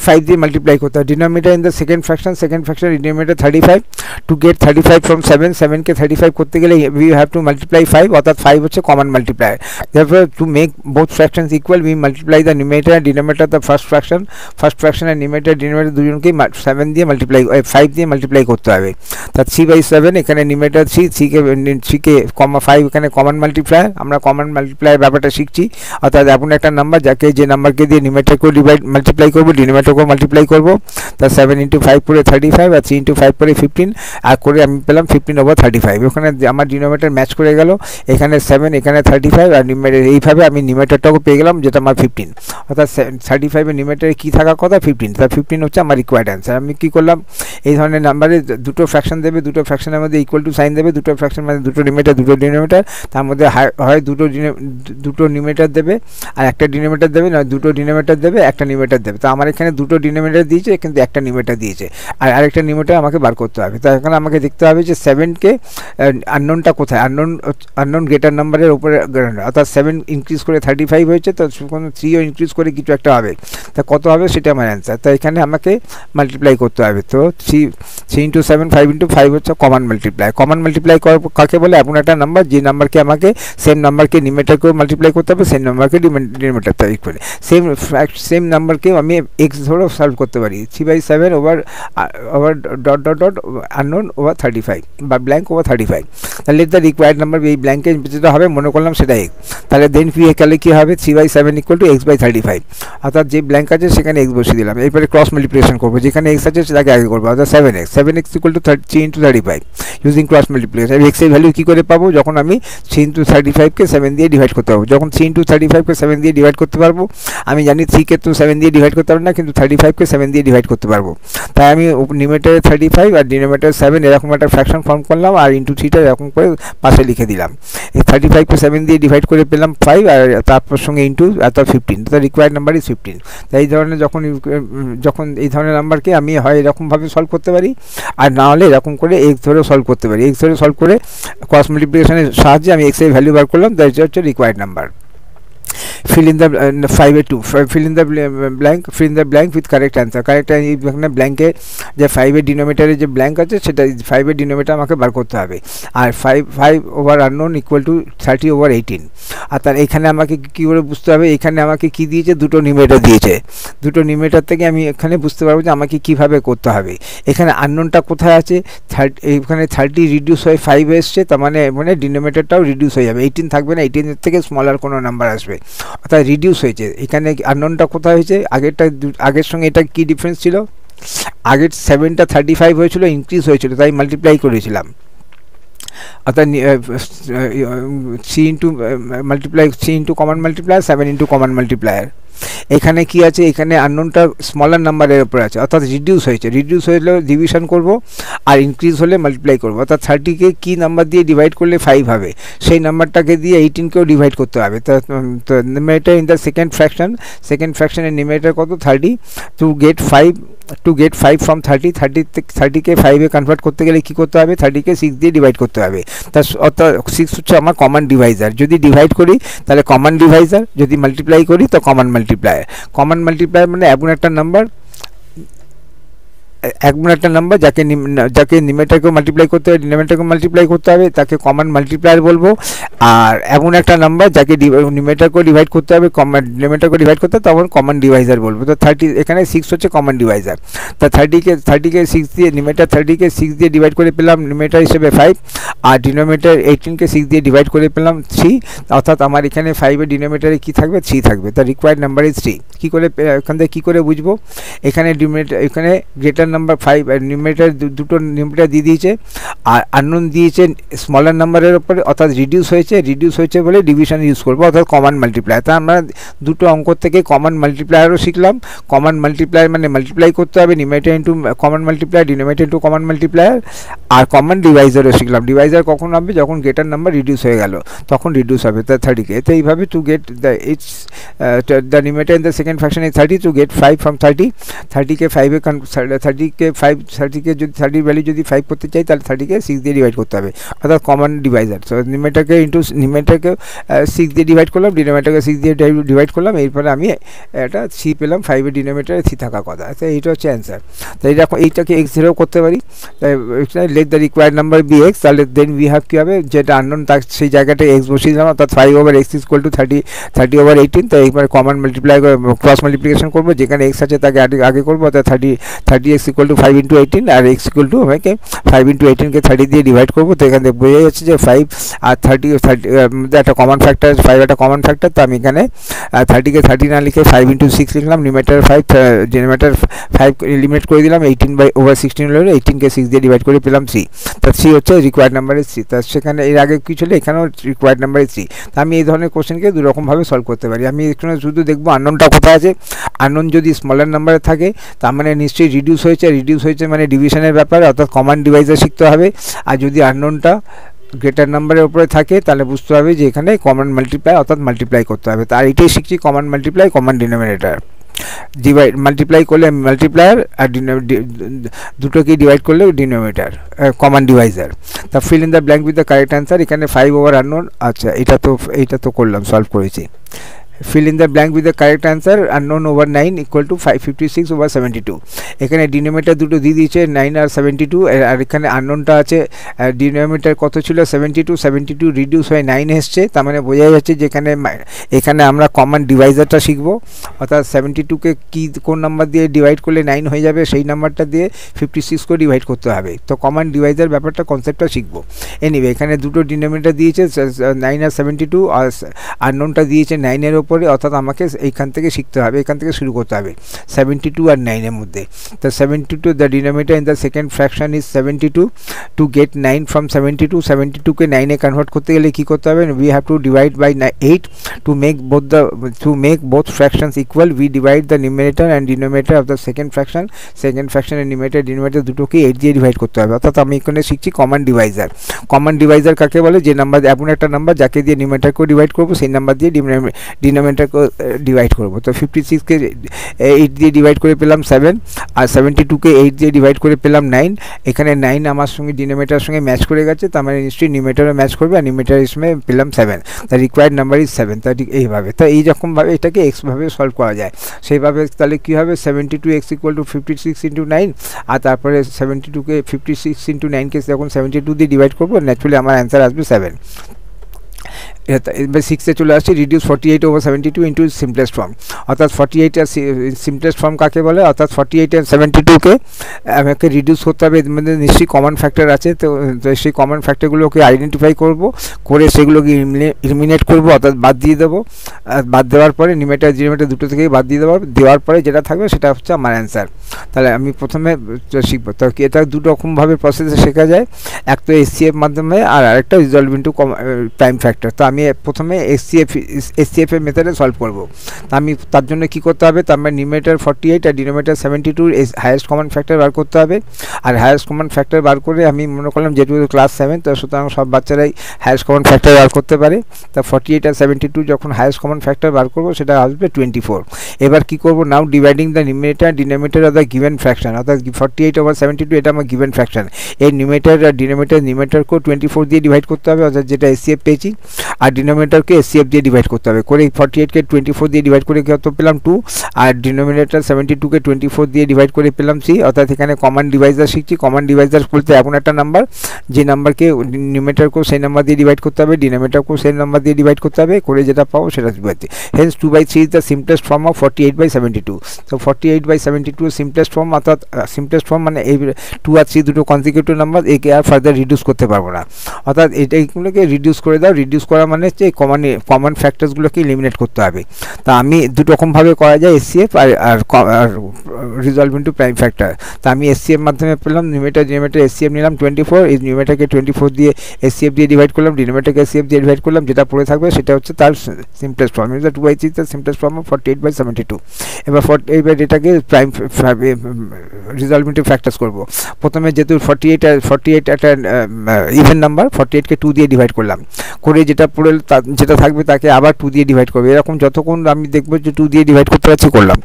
5 দিয়ে মাল্টিপ্লাই করতে হবে। Denominator in the second fraction denominator 35, to get 35 from 7কে 35 করতে গেলে উই হ্যাভ টু মাল্টিপ্লাই 5, অর্থাৎ 5 হচ্ছে common multiplier. therefore to make both fractions equal we multiply the numerator and denominator the first fraction আর নিউমেটার দুজনকেই 5 দিয়ে মাল্টিপ্লাই করতে হবে। তা 3/7 এখানে নিউমেটার 3কে 5 এখানে কমন মাল্টিপ্লায়ার। আমরা কমন মাল্টিপ্লায়ার ব্যাপারটা শিখছি, অর্থাৎ এমন একটা নাম্বার যে নাম্বারকে দিয়ে নিউমেটারকেও মাল্টিপ্লাই করবো, ডিনোমিনেটরকেও মাল্টিপ্লাই করবো। তা 7 × 5 করে 35, আর 3 × 5 করে 15, আর করে আমি পেলাম 15/35। ওখানে আমার ডিনোমিনেটর ম্যাচ করে গেল, এখানে 7 এখানে 35, আর নিউমেটার এইভাবে আমি নিউমেটারটাও পেয়ে গেলাম, যেটা আমার 15, অর্থাৎ 35-এর নিউমেটারে কী থাকার কথা 15। তা 15 হচ্ছে আমার রিকোয়ার্ড অ্যান্সার। আমি কী করলাম, এই ধরনের নাম্বারে দুটো ফ্র্যাকশন দেবে, দুটো ফ্র্যাকশনের মধ্যে ইকুয়াল টু সাইন দেবে, দুটো ফ্র্যাকশন মানে দুটো নিউমেটার তার মধ্যে হয় দুটো নিউমেটার দেবে আর একটা ডিনোমিনেটর দেবে, নয় দুটো ডিনোমিনেটর দেবে একটা নিউমেটার দেবে। তো আমার এখানে দুটো ডিনোমিনেটর দিয়েছে, কিন্তু একটা নিউমেটার দিয়েছে, আর আরেকটা নিউমেটার আমাকে বার করতে হবে। তো এখানে আমাকে দেখতে হবে যে 7কে আননোনটা কোথায়, আননোন গ্রেটার নাম্বারের উপরে, অর্থাৎ 7 ইনক্রিজ করে 35 হয়েছে, তো 3ও ইনক্রিজ করে কিছু একটা হবে। তা কত হবে সেটা আমার অ্যান্সার। তো এখানে আমাকে মাল্টিপ্লাই করতে হবে। তো 3 × 7 5 × 5 হচ্ছে কমন মাল্টিপ্লাই। কমন মাল্টিপ্লাই কাকে বলে, এমন একটা নাম্বার যে নাম্বারকে আমাকে সেম নাম্বারকে নিউমেটারকেও মাল্টিপ্লাই করতে হবে, সেম নাম্বারকে ডিনোমিনেটর ইকুয়াল, সেম নাম্বারকেও আমি এক্স ধরেও সলভ করতে পারি। 3/7 over dot dot dot unknown over 35 বা ব্ল্যাঙ্ক ওভার 35। তাহলে দ্য রিকোয়ার্ড নাম্বার, এই ব্ল্যাঙ্কের যেটা হবে মনে করলাম সেটা এক্স। তাহলে দেন তাহলে কী হবে 3/7 ইকুয়াল টু x/35, অর্থাৎ যে ব্ল্যাঙ্ক আছে সেখানে এক্স বসিয়ে দিলাম। এরপরে ক্রস মাল্টিপ্লিকেশন করবো, যেখানে এক্স আছে সেটাকে আগে করবো, অর্থাৎ 7x equal to 3 × 35 using cross multiplication. এক্সের ভ্যালু কী করে পাবো, যখন আমি 3 × 35-কে 7 দিয়ে ডিভাইড করতে পারবো। যখন 3 × 35-কে 7 দিয়ে ডিভাইড করতে পারবো, আমি জানি 3-কে তো 7 দিয়ে ডিভাইড করতে পারবো না, কিন্তু 35-কে 7 দিয়ে ডিভাইড করতে পারবো। তাই আমি নিউমারেটরে 35 আর ডিনোমিনেটরে 7 এরকম একটা ফ্র্যাকশন ফর্ম করলাম, আর ইন্টু 3টা এরকম করে পাশে লিখে দিলাম। এই 35-কে 7 দিয়ে ডিভাইড করে পেলাম 5, আর তারপর সঙ্গে ইন্টু অর্থাৎ 15। তো রিকোয়ার্ড নাম্বার ইজ 15। তাই এই ধরনের যখন এই ধরনের নাম্বারকে আমি হয় এরকমভাবে সলভ করতে পারি, আর না হলে এরকম করে এক্স ধরে সলভ করতে পারি। এক্স ধরে সলভ করে ক্রস মাল্টিপ্লিকেশনের সাহায্যে আমি এক্স এর ভ্যালু বার করলাম, দ্যাট হচ্ছে required number. fill in the 5/2 fill in the blank with correct answer। Correct এখানে ব্ল্যাঙ্কে যে 5-এর ডিনোমিনেটরে যে ব্ল্যাঙ্ক আছে সেটা 5-এর ডিনোমিনেটর আমাকে বার করতে হবে। আর 5 ওভার আননোন ইকুয়াল টু 30/18। আর তার এখানে আমাকে কী করে বুঝতে হবে, এখানে আমাকে কি দিয়েছে, দুটো নিউমারেটর দিয়েছে। দুটো নিউমারেটর থেকে আমি এখানে বুঝতে পারবো যে আমাকে কীভাবে করতে হবে। এখানে আননোনটা কোথায় আছে, এখানে 30 রিডিউস হয়ে 5 এসছে, তার মানে ডিনোমিনেটরটাও রিডিউস হয়ে যাবে, 18 থাকবে না, 18-এর থেকে স্মলার কোনো নাম্বার আসবে, অর্থাৎ রিডিউস হয়েছে। এখানে আননোনটা কোথায় হয়েছে, আগের সঙ্গে এটা কি ডিফারেন্স ছিল, আগের 7টা 35 হয়েছিল, ইনক্রিজ হয়েছিল, তাই মাল্টিপ্লাই করেছিলাম, অর্থাৎ 3 into common multiplier 7 into common multiplier. এখানে কি আছে, এখানে আননোনটা স্মলার নাম্বারের উপরে আছে, অর্থাৎ রিডিউস হয়েছে। রিডিউস হলে ডিভিশন করব, আর ইনক্রিজ হলে মাল্টিপ্লাই করব। অর্থাৎ 30-কে কী নাম্বার দিয়ে ডিভাইড করলে 5 হবে, সেই নাম্বারটাকে দিয়ে 18-কেও ডিভাইড করতে হবে। তো নিউমারেটর ইন দ্য সেকেন্ড ফ্র্যাকশনের নিউমারেটর কত, 30। টু গেট 5 ফ্রম 30-কে 5-এ কনভার্ট করতে গেলে কী করতে হবে, 30-কে 6 দিয়ে ডিভাইড করতে হবে। অর্থাৎ 6 হচ্ছে আমার কমন ডিভাইজার। যদি ডিভাইড করি তাহলে কমন ডিভাইজার, যদি মাল্টিপ্লাই করি তো কমন মাল্টিপ্লায়ার। কমন মাল্টিপ্লায়ার মানে এমন একটা নাম্বার যাকে নিউমারেটরকেও মাল্টিপ্লাই করতে হবে, ডিনোমিনেটরকেও মাল্টিপ্লাই করতে হবে, তাকে কমন মাল্টিপ্লায়ার বলবো। আর এমন একটা নাম্বার যাকে নিউমারেটরকেও ডিভাইড করতে হবে, ডিনোমিনেটরকেও ডিভাইড করতে হবে, তখন কমন ডিভাইজার বলবো। তো 30, এখানে 6 হচ্ছে কমন ডিভাইজার। তা 30-কে 6 দিয়ে, নিউমারেটর 30-কে 6 দিয়ে ডিভাইড করে পেলাম নিউমারেটর হিসেবে 5, আর ডিনোমিনেটর 18-কে 6 দিয়ে ডিভাইড করে পেলাম 3, অর্থাৎ আমার এখানে 5-এর ডিনোমিনেটরে কী থাকবে, 3 থাকবে। তার রিকোয়ার্ড নাম্বার ইজ 3। কী করে এখান থেকে কী করে বুঝবো, এখানে গ্রেটার নাম্বার 5 নিউমারেটর, দুটো নিউমারেটর দিয়ে দিয়েছে, আর আননোন দিয়েছে স্মলার নাম্বারের উপরে, অর্থাৎ রিডিউস হয়েছে বলে ডিভিশন ইউজ করবো, অর্থাৎ কমন মাল্টিপ্লায়ার। তা আমরা দুটো অঙ্ক থেকে কমন মাল্টিপ্লায়ারও শিখলাম। কমন মাল্টিপ্লায়ার মানে মাল্টিপ্লাই করতে হবে, numerator into common multiplier, denominator into common multiplier. আর কমন ডিভাইজারও শিখলাম। ডিভাইজার কখন হবে, যখন গ্রেটার নাম্বার রিডিউস হয়ে গেল, তখন রিডিউস হবে। তার 30-কে তো এইভাবে to get the numerator in the second fraction is 30, to get 5 from 30-কে 5-এ 30-কে যদি 30 ভ্যালু যদি 5 করতে চাই, তাহলে 30-কে 6 দিয়ে ডিভাইড করতে হবে, অর্থাৎ কমন ডিভাইজার। সো নিউমারেটরকে ইন্টু নিউমারেটরকে 6 দিয়ে ডিভাইড করলাম, ডিনোমিনেটরকে 6 দিয়ে ডিভাইড করলাম, এরপরে আমি একটা 3 পেলাম, 5-এর ডিনোমিনেটরে 3 থাকার কথা। তো এইটা হচ্ছে অ্যান্সার। তো এইটাকে x0 করতে পারি, let the required number be x. তাহলে দেন উই হ্যাভ কী হবে, যেটা আননোন তার সেই জায়গাটায় এক্স বসিয়ে দিলাম, অর্থাৎ 5/x ইকুয়াল টু 30/18। তো এইবার কমন মাল্টিপ্লাই ক্রস মাল্টিপ্লিকেশন করবো, যেখানে এক্স আছে তাকে আগে করবো, অর্থাৎ 30x ইকুয়াল টু 5 × 18, আর x ইকুয়াল টু আমাকে 5 × 18-কে 30 দিয়ে ডিভাইড করবো। তো এখানে বোঝা যাচ্ছে যে 5 আর 30 একটা কমন ফ্যাক্টর, 5 একটা কমন ফ্যাক্টর। তো আমি এখানে 30-কে 30 না লিখে 5 × 6 লিখলাম, নিউমারেটর 5, ডিনোমিনেটর 5 এলিমিনেট করে দিলাম, 18/16 হলো, 18-কে 6 দিয়ে ডিভাইড করে পেলাম 3। তা 3 হচ্ছে রিকোয়ার্ড নাম্বার ইজ 3। তা সেখানে এর আগে কী ছিল, এখানেও রিকোয়ার্ড নাম্বার ইজ 3। তা আমি এই ধরনের কোশ্চেনকে দুরকমভাবে সলভ করতে পারি। আমি এখানে শুধু দেখবো আননোনটা কোথায় আছে। আননোন যদি স্মলার নাম্বারে থাকে, তার মানে নিশ্চয়ই রিডিউস হয়েছে মানে ডিভিশনের ব্যাপারে, অর্থাৎ কমন ডিভাইজার শিখতে হবে। আর যদি আননোনটা গ্রেটার নাম্বারের উপরে থাকে, তাহলে বুঝতে হবে যে এখানে কমন মাল্টিপ্লাই, অর্থাৎ মাল্টিপ্লাই করতে হবে। তার এটাই শিখছি, common multiply, common denominator, multiply করলে মাল্টিপ্লায়ার, আর দুটোকে ডিভাইড করলে ডিনোমিনেটর, কমন ডিভাইজার। তা fill in the blank with the correct answer. এখানে 5 ওভার আননোন, আচ্ছা এটা তো করলাম, সলভ করেছি। fill in the blank with the correct answer, unknown over 9 equal to 556 over 72. এখানে ডিনোমিনেটর দুটো দিয়ে দিয়েছে 9 আর 72, আর এখানে আননোনটা আছে, ডিনোমিনেটর কত ছিল 72 রিডিউস হয়ে 9 এসছে, তার মানে বোঝা যাচ্ছে যে এখানে আমরা কমন ডিভাইজারটা শিখব, অর্থাৎ 72কে কি কোন নাম্বার দিয়ে ডিভাইড করলে 9 হয়ে যাবে সেই নাম্বারটা দিয়ে 56 করে ডিভাইড করতে হবে। তো কমন ডিভাইজার ব্যাপারটা কনসেপ্টটা শিখব। এনিওয়ে এখানে দুটো ডিনোমিনেটর দিয়েছে 9 আর 72, আর আননোনটা দিয়েছে 9 এর ওপরে, অর্থাৎ আমাকে এইখান থেকে শিখতে হবে, এখান থেকে শুরু করতে হবে 72 আর 9 এর মধ্যে। তো 72 the denominator in the second fraction is 72, to get 9 from 72কে 9 এ কনভার্ট করতে গেলে কি করতে হবে, we have to divide by 8 to make both fractions equal. We divide the numerator and denominator of the second fraction and numerator দুটোকে 8 দিয়ে ডিভাইড করতে হবে। অর্থাৎ আমি এখানে শিখছি কমন ডিভাইজার কাকে বলে, যে নাম্বার এমন একটা নাম্বার যাকে দিয়ে নিউমেরেটরকে ডিভাইড করব সেই নাম্বার দিয়ে ডিনোমিনেটরকে ডিভাইড করব। তো 56কে 8 দিয়ে ডিভাইড করে পেলাম 7, আর 72কে 8 দিয়ে ডিভাইড করে পেলাম 9। এখানে 9 আমার সঙ্গে ডিনোমিনেটরের সঙ্গে ম্যাচ করে গেছে, তার মানে নিশ্চয়ই নিউমেরেটরও ম্যাচ করবে, আর নিউমেরেটরের সময় পেলাম 7, দ্য রিকোয়ার্ড নাম্বার ইজ 7। তা ঠিক এইভাবে, তো এইরকমভাবে এটাকে এক্সভাবে সলভ করা যায়। সেইভাবে তাহলে কী হবে, 72x ইকুয়াল টু 56 ইন্টু 9, আর তারপরে 72কে 56 ইন্টু 9কে যখন 72 দিয়ে ডিভাইড করবো, ন্যাচুরালি আমার অ্যান্সার আসবে 7। এবার 6 চলে আসছে, reduce 48 over 72 into simplest form. অর্থাৎ 48 আর সিম্পলেস্ট ফর্ম কাকে বলে, অর্থাৎ 48 আর 72কে আমাকে রিডিউস করতে হবে, এর মধ্যে নিশ্চয়ই কমন ফ্যাক্টর আছে। তো সেই কমন ফ্যাক্টরগুলোকে আইডেন্টিফাই করে সেগুলোকে এলিমিনেট করবো, অর্থাৎ বাদ দিয়ে দেবো। বাদ দেওয়ার পরে ডিনোমিনেটর দুটো থেকেই বাদ দিয়ে দেওয়ার পরে যেটা থাকবে সেটা হচ্ছে আমার অ্যান্সার। তাহলে আমি প্রথমে শিখবো, তো এটা দু রকমভাবে প্রসেসে শেখা যায়, এক তো এসসিএফ মাধ্যমে, আর আরেকটা রিজলভ ইন্টু প্রাইম ফ্যাক্টর। তো আমি প্রথমে এসসিএফ এর মেথডে সলভ করব। আমি তার জন্য কি করতে হবে, তার মানে নিউমেরেটর 48 আর ডিনোমিনেটর 72 হাইয়েস্ট কমন ফ্যাক্টর বার করতে হবে। আর হাইয়েস্ট কমন ফ্যাক্টর বার করে আমি মনে করলাম যেহেতু ক্লাস 7, তো সুতরাং সব বাচ্চারাই হাইয়েস্ট কমন ফ্যাক্টর বার করতে পারে। তা 48 আর 72 যখন হাইয়েস্ট কমন ফ্যাক্টর বার করবো সেটা আসবে 24। এবার কি করব, নাও ডিভাইডিং দ্য নিউমেরেটর আর denominator of the given fraction, অর্থাৎ 48 ওভার 72 এটা আমার গিভেন ফ্র্যাকশন। এই নিউমেরেটর আর নিউমেরেটরকেও 24 দিয়ে ডিভাইড করতে হবে, অর্থাৎ যেটা এসসিএফ পেয়েছি, আর ডিনোমিনেটরকে এসসিএফ দিয়ে ডিভাইড করতে হবে। করে 48কে 24 দিয়ে ডিভাইড করে কত পেলাম 2, আর ডিনোমিনেটর 72কে 24 দিয়ে ডিভাইড করে পেলাম 3। অর্থাৎ এখানে কমন ডিভাইজার শিখছি। কমন ডিভাইজার বলতে এমন একটা নাম্বার যে নাম্বারকে নিউমেরেটরকেও সেই নাম্বার দিয়ে ডিভাইড করতে হবে, ডিনোমিনেটরকেও সেই নাম্বার দিয়ে ডিভাইড করতে হবে, করে যেটা পাবো সেটা দিতে। Hence 2/3 is the simplest form of 48/72। তো 48/72 সিম্পলেস্ট ফর্ম, অর্থাৎ সিম্পলেস্ট ফর্ম মানে এই 2 আর 3 দুটো কনজিকিউটিভ নাম্বার, একে আর ফার্দার রিডিউস করতে পারবো না। অর্থাৎ এইগুলোকে রিডিউস করে দাও। রিডিউস করা মানে হচ্ছে কমন ফ্যাক্টরসগুলোকে এলিমিনেট করতে হবে। তা আমি দু রকমভাবে করা যায়, এসসিএফ আর রিজলভ ইন্টু প্রাইম ফ্যাক্টর। তা আমি এসসিএফ মাধ্যমে পেলাম, ডিনোমিনেটর এসসিএফ নিলাম 24, এই নিউমেরেটরকে 24 দিয়ে এসসিএফ দিয়ে ডিভাইড করলাম, ডিনোমিনেটরকে এসসিএফ দিয়ে ডিভাইড করলাম, যেটা পড়ে থাকবে সেটা হচ্ছে তার simplest form. 2/3 the simplest form of 48/72। এবার এটাকে প্রাইম রিজলভ ইন্টু ফ্যাক্টরস করবো। প্রথমে যেহেতু 48 একটা ইভেন নাম্বার, 48কে 2 দিয়ে ডিভাইড করলাম, করে যেটা পড়ে যেটা থাকবে তাকে আবার 2 দিয়ে ডিভাইড করবে। এরকম যতক্ষণ আমি দেখবো যে 2 দিয়ে ডিভাইড করতে পারছি করলাম,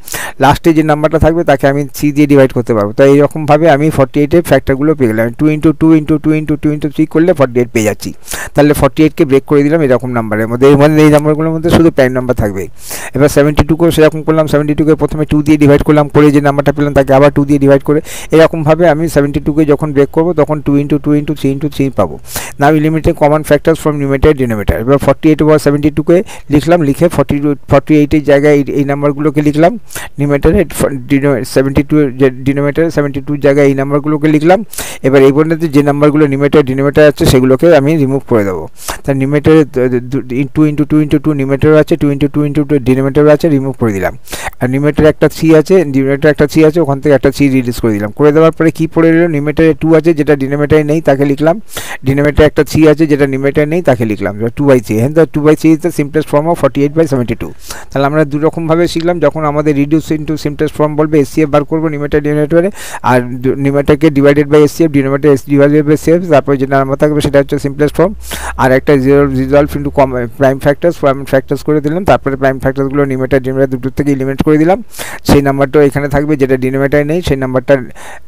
লাস্টে যে নাম্বারটা থাকবে তাকে আমি 3 দিয়ে ডিভাইড করতে পারবো। তো এইরকমভাবে আমি 48-এর ফ্যাক্টরগুলো পেয়ে গেলাম। 2 × 2 × 2 × 2 × 3 করলে 48 পেয়ে যাচ্ছি। তাহলে 48কে ব্রেক করে দিলাম এরকম নাম্বারের মধ্যে। এর মধ্যে এই নাম্বারগুলোর মধ্যে শুধু প্রাইম নাম্বার থাকবে। এবার 72কেও সেরকম করলাম, 72কে প্রথমে 2 দিয়ে ডিভাইড করলাম, করে যে নাম্বারটা পেলাম তাকে আবার 2 দিয়ে ডিভাইড করে, এরকমভাবে আমি 72কে যখন ব্রেক করবো তখন 2 × 2 × 3 × 3 পাবো। Now eliminate common factors from numerator denominator. এবার 48 ওভার 72কে লিখলাম, লিখে 48-এর জায়গায় এই নাম্বারগুলোকে লিখলাম, নিউমেরেটরে 72 ডিনোমিনেটরে 72 জায়গায় এই নাম্বারগুলোকে লিখলাম। এবার এই পর্যন্ত যে নাম্বারগুলো ডিনোমিনেটর আছে সেগুলোকে আমি রিমুভ করে দেবো। তার নিউমেরেটরে 2 × 2 × 2 নিউমেরেটর আছে, 2 × 2 × 2 ডিনোমিনেটর আছে, রিমুভ করে দিলাম। আর নিউমেরেটরে একটা 3 আছে, ডিনোমিনেটরে একটা 3 আছে, ওখান থেকে একটা 3 রিলিজ করে দিলাম। করে দেওয়ার পরে কী পড়ে রইল, নিউমেরেটরে 2 আছে যেটা ডিনোমিনেটরে নেই তাকে লিখলাম, ডিনোমিনেটরে একটা 3 আছে যেটা নিউমেরেটরে নেই তাকে লিখলাম। 2/3, হ্যাঁ, 2/3 is the simplest form of 48/72। তাহলে আমরা দু রকমভাবে শিখলাম। যখন আমাদের রিডিউস ইন্টু সিম্পলেস্ট ফর্ম বলবে, এসসিএফ বার করবো নিউমেরেটর ডিনোমিনেটরে, আর নিউমেরেটরকে divided by SCF, denominator divided by SCF, তারপরে যেটা নাম্বার থাকবে সেটা হচ্ছে সিম্পলেস্ট ফর্ম। আর একটা রিজলভ ইন্টু প্রাইম ফ্যাক্টরস করে দিলাম। তারপরে প্রাইম ফ্যাক্টরসগুলো নিউমেরেটর ডিনোমিনেটর দুটো থেকে এলিমিনেট করে দিলাম। সেই নাম্বারটাও এখানে থাকবে যেটা ডিনোমিনেটরে নেই, সেই নাম্বারটা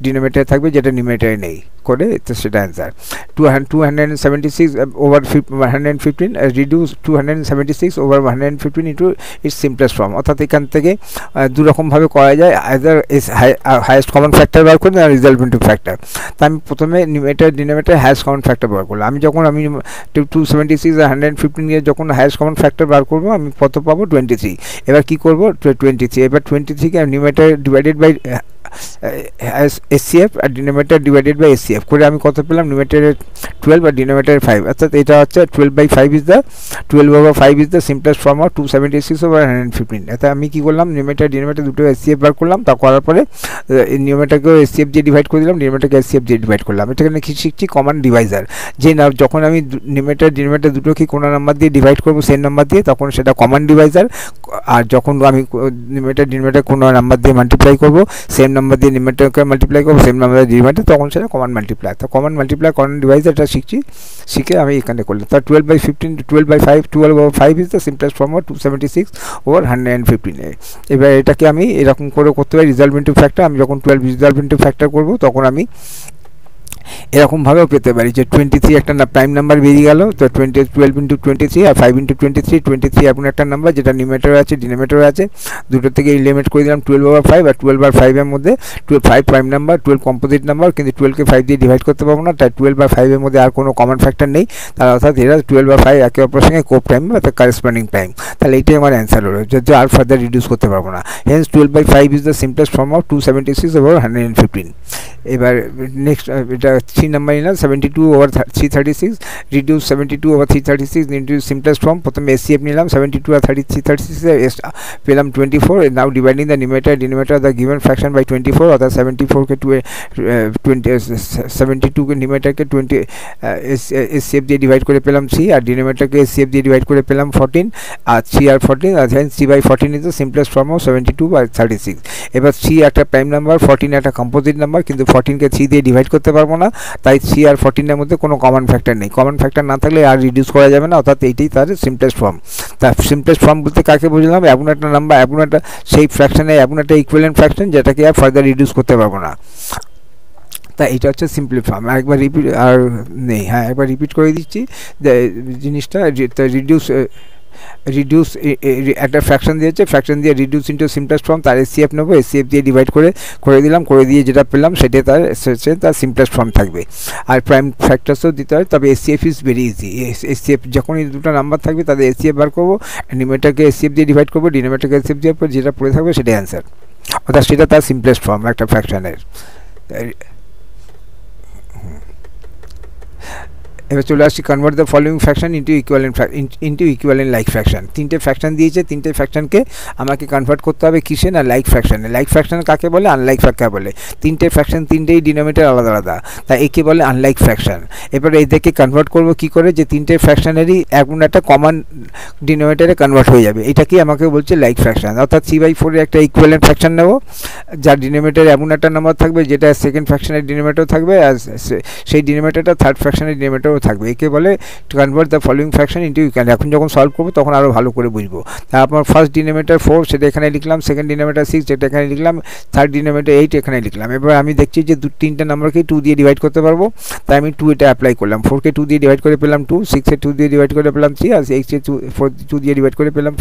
ডিনোমিনেটরে থাকবে যেটা নিউমেরেটরে নেই। করে তো সেটা answer. 276 over 115 reduce 276 over 115 into its simplest form। অর্থাৎ এখান থেকে দুরকমভাবে করা যায়, আইদার হাইয়েস্ট কমন ফ্যাক্টর বার করতে আর রিজালভেন্টিভ ফ্যাক্টর। তা আমি প্রথমে নিউমেটার ডিনোমিনেটর হাইয়েস্ট কমন ফ্যাক্টর বার করলাম। আমি 276 আর 115 নিয়ে যখন হাইয়েস্ট কমন ফ্যাক্টর বার করবো আমি কত পাবো 23। এবার কি করবো 23, এবার 23কে নিউমেটার ডিভাইডেড বাই SCF আর ডিনোমিনেটর ডিভাইডেড বাই SCF করে আমি কত পেলাম, নিউমেটারে 12 আর ডিনোমিনেটরে 5। অর্থাৎ এটা হচ্ছে 12/5 is the 12/5 is the simplest form of 276 over 115। এতে আমি কি করলাম, নিউমেটার ডিনোমিনেটর দুটো SCF বার করলাম, তা করার পরে নিউমেটারকেও SCF দিয়ে ডিভাইড করে দিলাম, ডিনোমিনেটরকে SCF দিয়ে ডিভাইড করলাম। এটাকে কি শিখছি, কমন ডিভাইজার। যে না যখন আমি ডিনোমিনেটর দুটোকে কোনো নাম্বার দিয়ে ডিভাইড করবো সেম নাম্বার দিয়ে, তখন সেটা কমন ডিভাইজার। আর যখন আমি ডিনোমিনেটর কোনো নাম্বার দিয়ে মাল্টিপ্লাই করবো, সেম নাম্বার দিয়ে নিউমেটারকে মাল্টিপ্লাই করবো, সেম নাম্বার দিয়ে ডিভাইডার, তখন সেটা কমন মাল্টিপ্লাই। তো কমন মাল্টিপ্লাই কমন ডিভাইজার এটা শিখে আমি এখানে করলাম। তা 12/15 12/5 12/5 is the simplest form of 276 over 115। এবার এটাকে আমি এরকম করে করতে পারি রিজালভেন্টিভ ফ্যাক্টর। আমি যখন 12 রিজালভেন্টিভ ফ্যাক্টর করবো তখন আমি এরকমভাবেও পেতে পারি যে 23 একটা প্রাইম নাম্বার বেরিয়ে গেল, তো 12 ইন্টু 23 আর 5 ইন্টু 23 এমন একটা নাম্বার যেটা নিউমেটার আছে ডিনোমিনেটর আছে, দুটো থেকে এলিমিনেট করে দিলাম 12/5। আর 12/5 এর মধ্যে 5 প্রাইম নাম্বার, 12 কম্পোজিট নাম্বার, কিন্তু 12কে 5 দিয়ে ডিভাইড করতে পারবো না, তাই 12/5 এর মধ্যে আর কোনো কমন ফ্যাক্টর নেই। তার অর্থাৎ এরা 12/5 একে অপরের সঙ্গে কো প্রাইম বা কারেসপন্ডিং প্রাইম। তাহলে এইটাই আমার অ্যান্সার হলো, যদি আর ফার্দার রিডিউস করতে পারবো না। Hence 12/5 is the simplest form of 276 over 115। এবার নেক্সট এটা 3 নাম্বার নিলাম, 72 over 336 reduce 72 over 336 into simplest form. প্রথমে SCF নিলাম 72 আর 336 পেলাম 24। Now dividing the numerator denominator the given fraction by 24। অর্থাৎ 74কে 72কে নিউমেটারকে 20 SCF দিয়ে ডিভাইড করে পেলাম 3, আর ডিনোমিনেটরকে SCF দিয়ে ডিভাইড করে পেলাম 14, আর 3 আর 14, আর দেন 3/14 is the simplest form of 72/36। এবার 3 একটা প্রাইম নাম্বার, 14 একটা কম্পোজিট নাম্বার, কিন্তু 14কে 3 দিয়ে ডিভাইড করতে পারবো না, তাই 3 আর 14 এর মধ্যে কোনো কমন ফ্যাক্টর নেই। কমন ফ্যাক্টর না থাকলে আর রিডিউস করা যাবে না, অর্থাৎ এইটাই তার সিম্পলেস্ট ফর্ম। তার সিম্পলেস্ট ফর্ম বলতে কাকে বুঝলাম, এমন একটা নাম্বার, এমন একটা সেই ফ্র্যাকশনে এমন একটা ইকুইভ্যালেন্ট ফ্র্যাকশন যেটাকে আর ফার্দার রিডিউস করতে পারবো না। তা এটা হচ্ছে সিম্পল ফর্ম। একবার রিপিট আর নেই, হ্যাঁ একবার রিপিট করে দিচ্ছি জিনিসটা। রিডিউস একটা ফ্র্যাকশন দিয়েছে, ফ্র্যাকশন দিয়ে রিডিউস ইন্টু সিম্পলেস্ট ফর্ম, তার SCF নেবো, SCF দিয়ে ডিভাইড করে দিলাম, করে দিয়ে যেটা পেলাম সেটাই তার সিম্পলেস্ট ফর্ম থাকবে। আর প্রাইম ফ্যাক্টরসও দিতে হয়, তবে SCF is very easy. SCF যখনই দুটো নাম্বার থাকবে তাদের SCF বার করবো, নিউমেটারকে SCF দিয়ে ডিভাইড করবো, ডিনোমিনেটরকে SCF দিয়ে যেটা পড়ে থাকবে সেটাই অ্যান্সার, অর্থাৎ সেটা তার সিম্পলেস্ট ফর্ম একটা ফ্র্যাকশনের। এবার চলে আসছি convert the following fraction into equivalent like fraction. তিনটে ফ্র্যাকশন দিয়েছে, তিনটে ফ্র্যাকশনকে আমাকে কনভার্ট করতে হবে কিসে না লাইক ফ্র্যাকশনে। লাইক ফ্র্যাকশন কাকে বলে, আনলাইক ফ্র্যাকশন বলে। তিনটে ফ্র্যাকশন তিনটেই ডিনোমিনেটর আলাদা আলাদা, তাই একে বলে আনলাইক ফ্র্যাকশন। এবারে এদেরকে কনভার্ট করবো কী করে, যে তিনটে ফ্র্যাকশনেরই এমন একটা কমন ডিনোমিনেটরে কনভার্ট হয়ে যাবে, এটাকেই আমাকে বলছে লাইক ফ্র্যাকশন। অর্থাৎ 3/4 এর একটা ইকুইভ্যালেন্ট ফ্র্যাকশন নেবো, যার ডিনোমিনেটরে এমন একটা নাম্বার থাকবে যেটা সেকেন্ড ফ্র্যাকশনের ডিনোমিনেটর থাকবে, আর সেই ডিনোমিনেটরটা থার্ড ফ্র্যাকশনের ডিনোমিনেটর থাকবে। একে বলে convert the following fraction into equivalent. এখন যখন সলভ করবো তখন আরও ভালো করে বুঝবো। তা আপনার ফার্স্ট ডিনোমিনেটর 4 সেটা এখানে লিখলাম, সেকেন্ড ডিনোমিনেটর 6 যেটা এখানে লিখলাম, থার্ড ডিনোমিনেটর 8 এখানে লিখলাম। এবার আমি দেখছি যে তিনটে নাম্বারকে 2 দিয়ে ডিভাইড করতে পারবো, তাই আমি 2 এটা অ্যাপ্লাই করলাম। 4কে 2 দিয়ে ডিভাইড করে পেলাম 2, 6কে 2 দিয়ে ডিভাইড করে পেলাম 3, আর 8কে 2 দিয়ে ডিভাইড করে পেলাম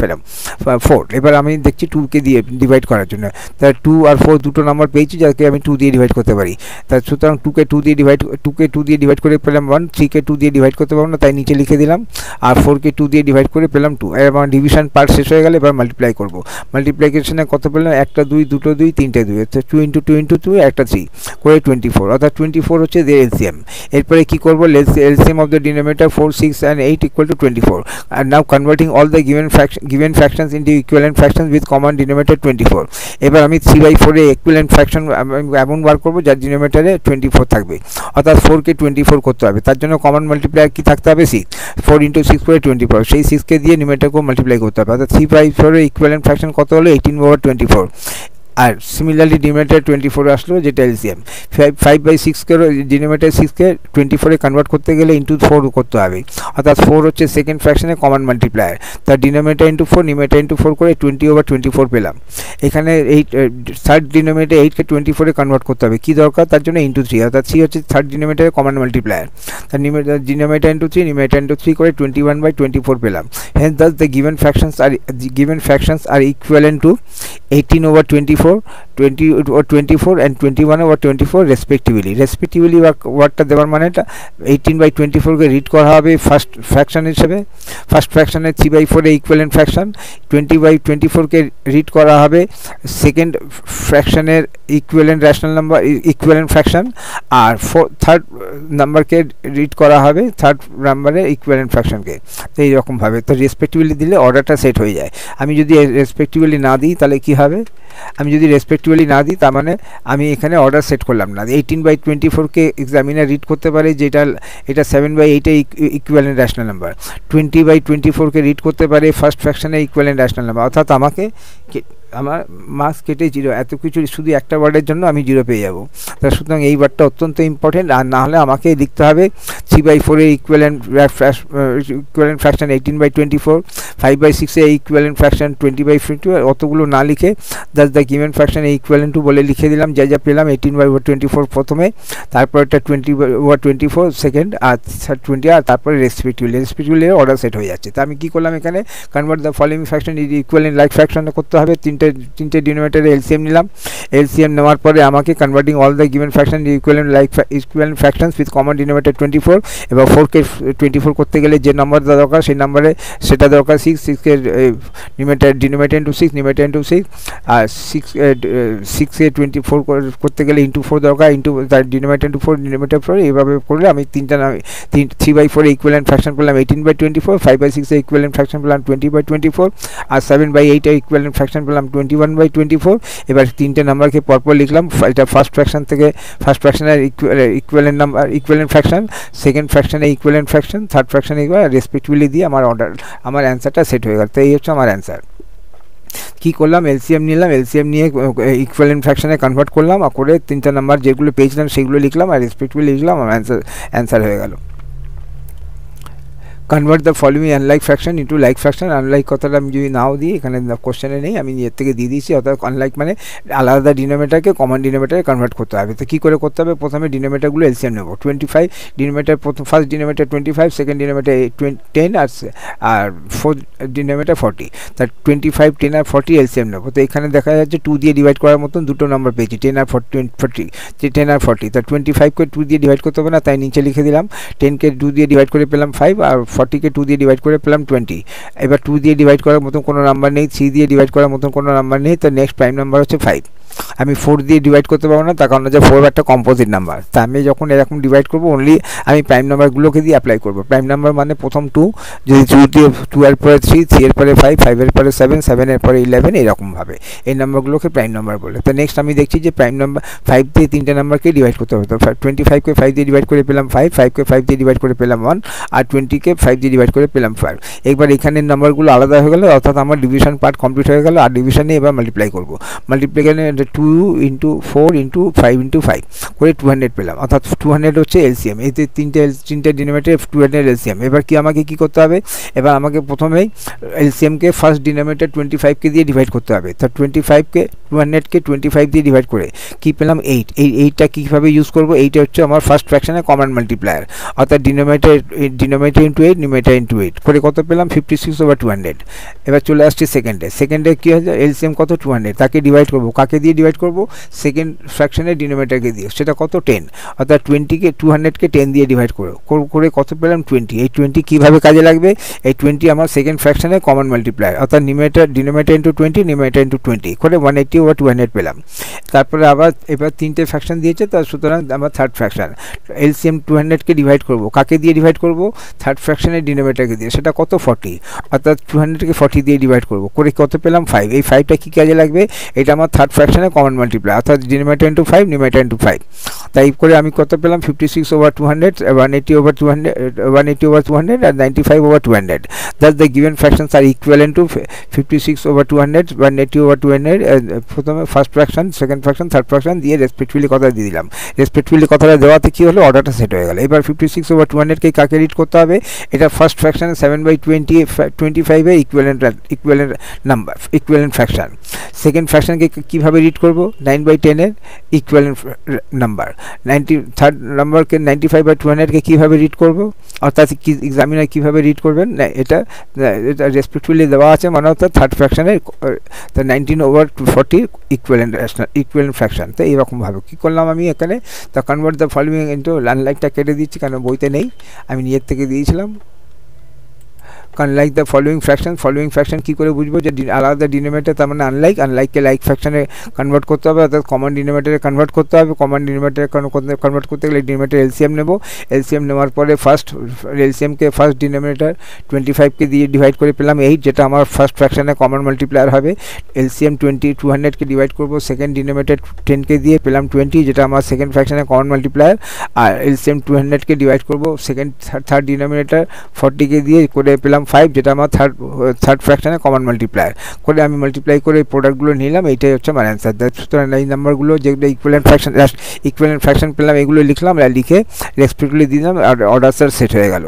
4। এবার আমি দেখছি 2কে দিয়ে ডিভাইড করার জন্য, তাই 2 আর 4 দুটো নাম্বার পেয়েছি যাকে আমি 2 দিয়ে ডিভাইড করতে পারি। তাই সুতরাং 2কে 2 দিয়ে ডিভাইড করে পেলাম 1, 3কে 2 দিয়ে ডিভাইড করতে পারবো না, তাই নিচে লিখে দিলাম, আর 4কে 2 দিয়ে ডিভাইড করে পেলাম 2। এবার ডিভিশন পার্ট শেষ হয়ে গেলে এবার মাল্টিপ্লাই করবো। মাল্টিপ্লিকেশনে কত পেলাম, একটা 2, দুটো 2, তিনটে 2, 2 ইন্টু 2 ইন্টু 2 একটা 3 করে 24, অর্থাৎ 24 হচ্ছে দের এলসিএম। এরপরে কী করবো, LCM of the denominator 4, 6 and 8 equal to 24, and now converting all the given fractions into equivalent fractions with common denominator 24। এবার আমি 3/4 এ ইকুইভ্যালেন্ট ফ্র্যাকশন এমন বার করবো যার ডিনোমিনেটরে 24 থাকবে, অর্থাৎ 4কে 24 করতে হবে। তার জন্য কমন মাল্টিপ্লায়ার কি থাকতে হবে, 6। 4 ইন্টু 6 করে 24, সেই 6কে দিয়ে নিউমেটারকেও মাল্টিপ্লাই করতে হবে, অর্থাৎ 3/4 এর ইকুইভ্যালেন্ট ফ্র্যাকশন কত হলো, 18/24। আর সিমিলারলি ডিনোমিনেটর 24 আসলো, যেটা এলসিএম। 5/6 কে ডিনোমিনেটর 6কে 24-এ কনভার্ট করতে গেলে ইন্টু 4 করতে হবে, অর্থাৎ 4 হচ্ছে সেকেন্ড ফ্র্যাকশনের কমন মাল্টিপ্লায়ার। তার ডিনোমিনেটর ইন্টু 4, নিউমারেটর ইন্টু 4 করে 20/24 পেলাম। এখানে এই থার্ড ডিনোমিনেটর 8কে 24-এ কনভার্ট করতে হবে, কি দরকার তার জন্য ইন্টু 3, অর্থাৎ 3 হচ্ছে থার্ড ডিনোমিনেটরের কমন মাল্টিপ্লায়ার। তার ডিনোমিনেটর ইন্টু 3, নিউমারেটর ইন্টু 3 করে 21/24 পেলাম। Hence thus the given fractions are equivalent to 18/24, 20/24 and 21/24 respectively ওয়ার্ডটা দেওয়ার মানে এটা 18/24 কে রিড করা হবে ফার্স্ট ফ্র্যাকশন হিসেবে, ফার্স্ট ফ্র্যাকশনের 3/4 এ ইকুইভ্যালেন্ট ফ্র্যাকশন, 20/24 কে রিড করা হবে সেকেন্ড ফ্র্যাকশনের equivalent rational number equivalent fraction, আর থার্ড নাম্বারকে রিড করা হবে থার্ড নাম্বারের ইকুইভ্যালেন্ট ফ্র্যাকশনকে। তো এইরকমভাবে তো রেসপেক্টিভলি দিলে অর্ডারটা সেট হয়ে যায়। আমি যদি রেসপেক্টিভলি না দিই তাহলে কি হবে, আমি যদি রেসপেক্টিভলি না দিই তার মানে আমি এখানে অর্ডার সেট করলাম না। 18/24 কে এক্সামিনার রিড করতে পারে যেটা এটা 7/8 ইকুইভ্যালেন্ট রেশনাল নাম্বার, 20/24 কে রিড করতে পারে ফার্স্ট ফ্র্যাকশনের ইকুইভ্যালেন্ট রেশনাল নাম্বার, অর্থাৎ আমাকে আমার মার্কস কেটে 0, এত কিছু শুধু একটা ওয়ার্ডের জন্য আমি 0 পেয়ে যাবো। তা সুতরাং এই ওয়ার্ডটা অত্যন্ত ইম্পর্টেন্ট, আর না হলে আমাকে লিখতে হবে 3/4 এর ইকুইভ্যালেন্ট ফ্র্যাকশন 18/24, 5/6 এর ইকুইভ্যালেন্ট ফ্র্যাকশন 20/50, অতগুলো না লিখে just the given fraction equivalent to বলে লিখে দিলাম যা যা পেলাম। 18/24 প্রথমে, তারপর একটা 20/24 সেকেন্ড, আর 20, আর তারপরে রেসপেক্টিভলি অর্ডার সেট হয়ে যাচ্ছে। তা আমি কী করলাম এখানে, convert the following fraction equivalent like ফ্র্যাকশনে করতে হবে। তিনটে ডিনোমিনেটরে এলসিএম নিলাম, এলসিএম নেওয়ার পরে আমাকে converting all the given fraction equivalent fractions with common denominator 24, এবার 4কে 24 করতে গেলে যে নাম্বারটা দরকার সেই নাম্বারে সেটা দরকার 6কে ডিনোমিনেটর ইন্টু 6, নিউমারেটর ইন্টু 6, আর 6কে 24 করতে গেলে ইন্টু 4 দরকার, ইন্টু তার ডিনোমিনেটর ইন্টু 4, ডিনোমিনেটর 4। এইভাবে করলে আমি 3/4 ইকুইভ্যালেন্ট ফ্র্যাকশন পেলাম 18/24, 5/6 এর ইকুইভ্যালেন্ট ফ্র্যাকশন পেলাম 20/24, আর 7/8 এর ইকুইভ্যালেন্ট ফ্র্যাকশন পেলাম 21/24। এবার তিনটে নাম্বারকে পরপর লিখলাম, এটা ফার্স্ট ফ্র্যাকশন থেকে ফার্স্ট ফ্র্যাকশনের equivalent number equivalent fraction, second ফ্র্যাকশনের ইকুইভ্যালেন্ট ফ্র্যাকশন, থার্ড ফ্র্যাকশনে রেসপেক্টিভলি দিয়ে আমার আমার অ্যান্সারটা সেট হয়ে গেল। তো এই হচ্ছে আমার অ্যান্সার। কী করলাম, এলসিএম নিলাম, এলসিএম নিয়ে ইকুইভ্যালেন্ট ফ্র্যাকশনে কনভার্ট করলাম, আর করে তিনটা নাম্বার যেগুলো পেয়েছিলাম সেগুলো লিখলাম, আর রেসপেক্টিভলি লিখলাম, আমার অ্যান্সার হয়ে গেল। Convert the following unlike fraction into like fraction. Unlike কথাটা আমি যদি নাও দিই, এখানে কোশ্চেনে নেই, আমি নিজের থেকে দিয়ে দিয়েছি। অর্থাৎ আনলাইক মানে আলাদা ডিনোমিনেটরকে কমন ডিনোমিনেটরে কনভার্ট করতে হবে। তো কী করে করতে হবে, প্রথমে ডিনোমিনেটরগুলো এলসিএম নেব। 25 ডিনোমিনেটর, প্রথম ফার্স্ট ডিনোমিনেটর 25, সেকেন্ড ডিনোমিনেটর 10, আর ফোর্থ ডিনোমিনেটর 40। তার 25, 10 আর 40 এলসিএম নেব। তো এখানে দেখা যাচ্ছে 2 দিয়ে ডিভাইড করার মতন দুটো নাম্বার পেয়েছি, 10 আর 40। তার 25কে 2 দিয়ে ডিভাইড করতে হবে না, তাই নিচে লিখে দিলাম। 10কে 2 দিয়ে ডিভাইড করে পেলাম 5, আর 40কে 2 দিয়ে ডিভাইড করে পেলাম 20। এবার 2 দিয়ে ডিভাইড করার মতন কোনো নাম্বার নেই, 3 দিয়ে ডিভাইড করার মতন কোনো নাম্বার নেই, তো নেক্সট প্রাইম নাম্বার হচ্ছে 5। আমি 4 দিয়ে ডিভাইড করতে পারবো না, তার কারণ হচ্ছে 4 একটা কম্পোজিট নাম্বার। তা আমি যখন এরকম ডিভাইড করবো অনলি আমি প্রাইম নাম্বারগুলোকে দিয়ে অ্যাপ্লাই করবো। প্রাইম নাম্বার মানে প্রথম 2, যদি 2 এর পরে 3, 3 এর পরে 5, 5 এর পরে 7, 7 এর পরে 11, এরকমভাবে এই নাম্বারগুলোকে প্রাইম নাম্বার বলে। তো নেক্সট আমি দেখছি যে প্রাইম নাম্বার 5 দিয়ে তিনটে নাম্বারকে ডিভাইড করতে হবে। তো 25কে 5 দিয়ে ডিভাইড করে পেলাম 5, 5কে 5 দিয়ে ডিভাইড করে পেলাম 1, আর 20কে 5 দিয়ে ডিভাইড করে পেলাম 5। একবার এখানের নাম্বারগুলো আলাদা হয়ে গেল, অর্থাৎ আমার ডিভিশন পার্ট কমপ্লিট হয়ে গেল। আর ডিভিশনে এবার মাল্টিপ্লাই করবো। মাল্টিপ্লিকেশনে 2 × 4 × 5 × 5 করে 200 পেলাম, অর্থাৎ 200 হচ্ছে এলসিএম। এই তিনটে ডিনোমিনেটর 200 এলসিএম। এবার কি আমাকে কি করতে হবে, এবার আমাকে প্রথমেই এলসিএমকে ফার্স্ট ডিনোমিনেটর 25কে দিয়ে ডিভাইড করতে হবে। তো 25কে 200কে 25 দিয়ে ডিভাইড করে কি পেলাম 8। এই 8টা কীভাবে ইউজ করবো, এইটা হচ্ছে আমার ফার্স্ট ফ্র্যাকশনের কমন মাল্টিপ্লায়ার, অর্থাৎ ডিনোমিনেটর ইন্টু 8, নিউমারেটর ইন্টু 8 করে কত পেলাম 56/200। এবার চলে আসছি সেকেন্ডে কী হয়েছে, এলসিএম কত 200, তাকে ডিভাইড করবো, কাকে দিয়ে ডিভাইড করবো, সেকেন্ড ফ্র্যাকশনের ডিনোমিনেটরকে দিয়ে, সেটা কত 10, অর্থাৎ 200কে 10 দিয়ে ডিভাইড করে কত পেলাম 20। এই 20 কীভাবে কাজে লাগবে, এই 20 আমার সেকেন্ড ফ্র্যাকশনের কমন মাল্টিপ্লায়ার, অর্থাৎ ডিনোমিনেটর ইন্টু 20, নিউমারেটর ইন্টু 20 করে 180/200 পেলাম। তারপরে আবার এবার তিনটে ফ্র্যাকশন দিয়েছে, তার সুতরাং আমার থার্ড ফ্র্যাকশন এলসিএম 200কে ডিভাইড করবো, কাকে দিয়ে ডিভাইড করবো, থার্ড ফ্র্যাকশনের ডিনোমিনেটরকে দিয়ে, সেটা কত 40, অর্থাৎ 200কে 40 দিয়ে ডিভাইড করবো করে কত পেলাম 5। এই 5টা কী কাজে লাগবে, এটা আমার থার্ড ফ্র্যাকশন ফ্র্যাকশনে কমন মাল্টিপ্লাই, অর্থাৎ ডিনোমিনেটর ইন্টু 5 নিউমারেটর ইন্টু 5। তাই করে আমি কত পেলাম 56/200, 180/200, 180/200 আর 95/200। Thus the given fractions are equivalent to 56/200, 180/200, প্রথমে first fraction, second fraction, third fraction দিয়ে রেসপেক্টিভলি কথা দিয়ে দিলাম। রেসপেক্টিভলি কথাটা দেওয়াতে কী হলো, অর্ডারটা সেট হয়ে গেল। এবার 56/200কে কাকে রিড করতে হবে, এটা ফার্স্ট ফ্র্যাকশানে 7/25 equivalent number, equivalent fraction. Second ফ্র্যাকশনকে কীভাবে রিড করব, 9/10 ইকুইভ্যালেন্ট নাম্বার। থার্ড নাম্বারকে 95/200কে কীভাবে রিড করব, অর্থাৎ এক্সামিনার কীভাবে রিড করবেন, এটা রেসপেক্টিভলি দেওয়া আছে, মানে অর্থাৎ থার্ড ফ্র্যাকশানে 19/40 ইকুইভ্যালেন্ট ফ্র্যাকশন। তো এইরকমভাবে কী করলাম আমি এখানে, তা কনভার্ট দ্য ফলোইং ইন্টু, লাইনটা কেটে দিচ্ছি কারণ বইতে নেই, আমি নিজের থেকে দিয়েছিলাম। আনলাইক দ্য ফলোইং ফ্র্যাকশন কী করে বুঝবো যে আলাদা ডিনোমিনেটর, তার মানে আনলাইককে লাইক ফ্র্যাকশনে কনভার্ট করতে হবে, অর্থাৎ কমন ডিনোমিনেটরে কনভার্ট করতে হবে। কমন ডিনোমিনেটরে কনভার্ট করতে গেলে ডিনোমিনেটর এলসিএম নেব। এলসিএম নেওয়ার পরে এলসিএমকে ফার্স্ট ডিনোমিনেটর 25কে দিয়ে ডিভাইড করে পেলাম 8, যেটা আমার ফার্স্ট ফ্র্যাকশনে কমন মাল্টিপ্লায়ার হবে। এলসিএম 200কে ডিভাইড করব সেকেন্ড ডিনোমিনেটর 10কে দিয়ে পেলাম 20, যেটা আমার সেকেন্ড ফ্র্যাকশনে কমন মাল্টিপ্লায়ার। আর এলসিএম 200কে ডিভাইড করব থার্ড ডিনোমিনেটর 40কে দিয়ে করে পেলাম 5, যেটা আমার থার্ড ফ্র্যাকশনে কমন মাল্টিপ্লায়ার। করে আমি মাল্টিপ্লাই করে প্রোডাক্টগুলো নিলাম, এইটাই হচ্ছে আমার অ্যান্সার। সুতরাং এই নাম্বারগুলো যেগুলো ইকুইভ্যালেন্ট ফ্র্যাকশন পেলাম এগুলো লিখলাম, আর লিখে রেসপেক্টিভলি দিলাম, আর অর্ডার সেট হয়ে গেল।